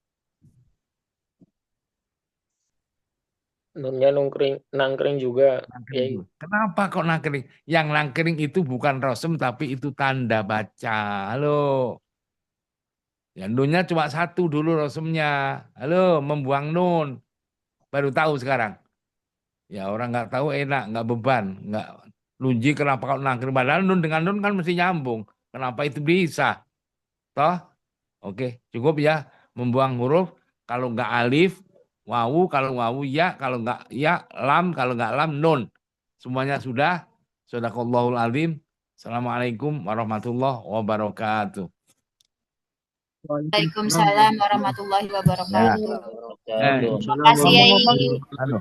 Nunnya nangkring juga. Nangkring. Yai. Kenapa kok nangkring? Yang nangkring itu bukan rosem tapi itu tanda baca. Halo. Ya nunnya cuma 1 dulu rosemnya. Halo, membuang nun. Baru tahu sekarang. Ya orang nggak tahu enak, nggak beban, nggak lunji kenapa kau nangkring padahal nun dengan nun kan mesti nyambung. Kenapa itu bisa? Toh? Oke, cukup ya membuang huruf. Kalau nggak alif, wawu, kalau wawu ya, kalau nggak ya lam, kalau nggak lam nun. Semuanya sudah. Shadaqallahul azim. Assalamualaikum warahmatullahi wabarakatuh. Waalaikumsalam warahmatullahi Ya. wabarakatuh. Waalaikumsalam. Terima kasih, Yai. Halo.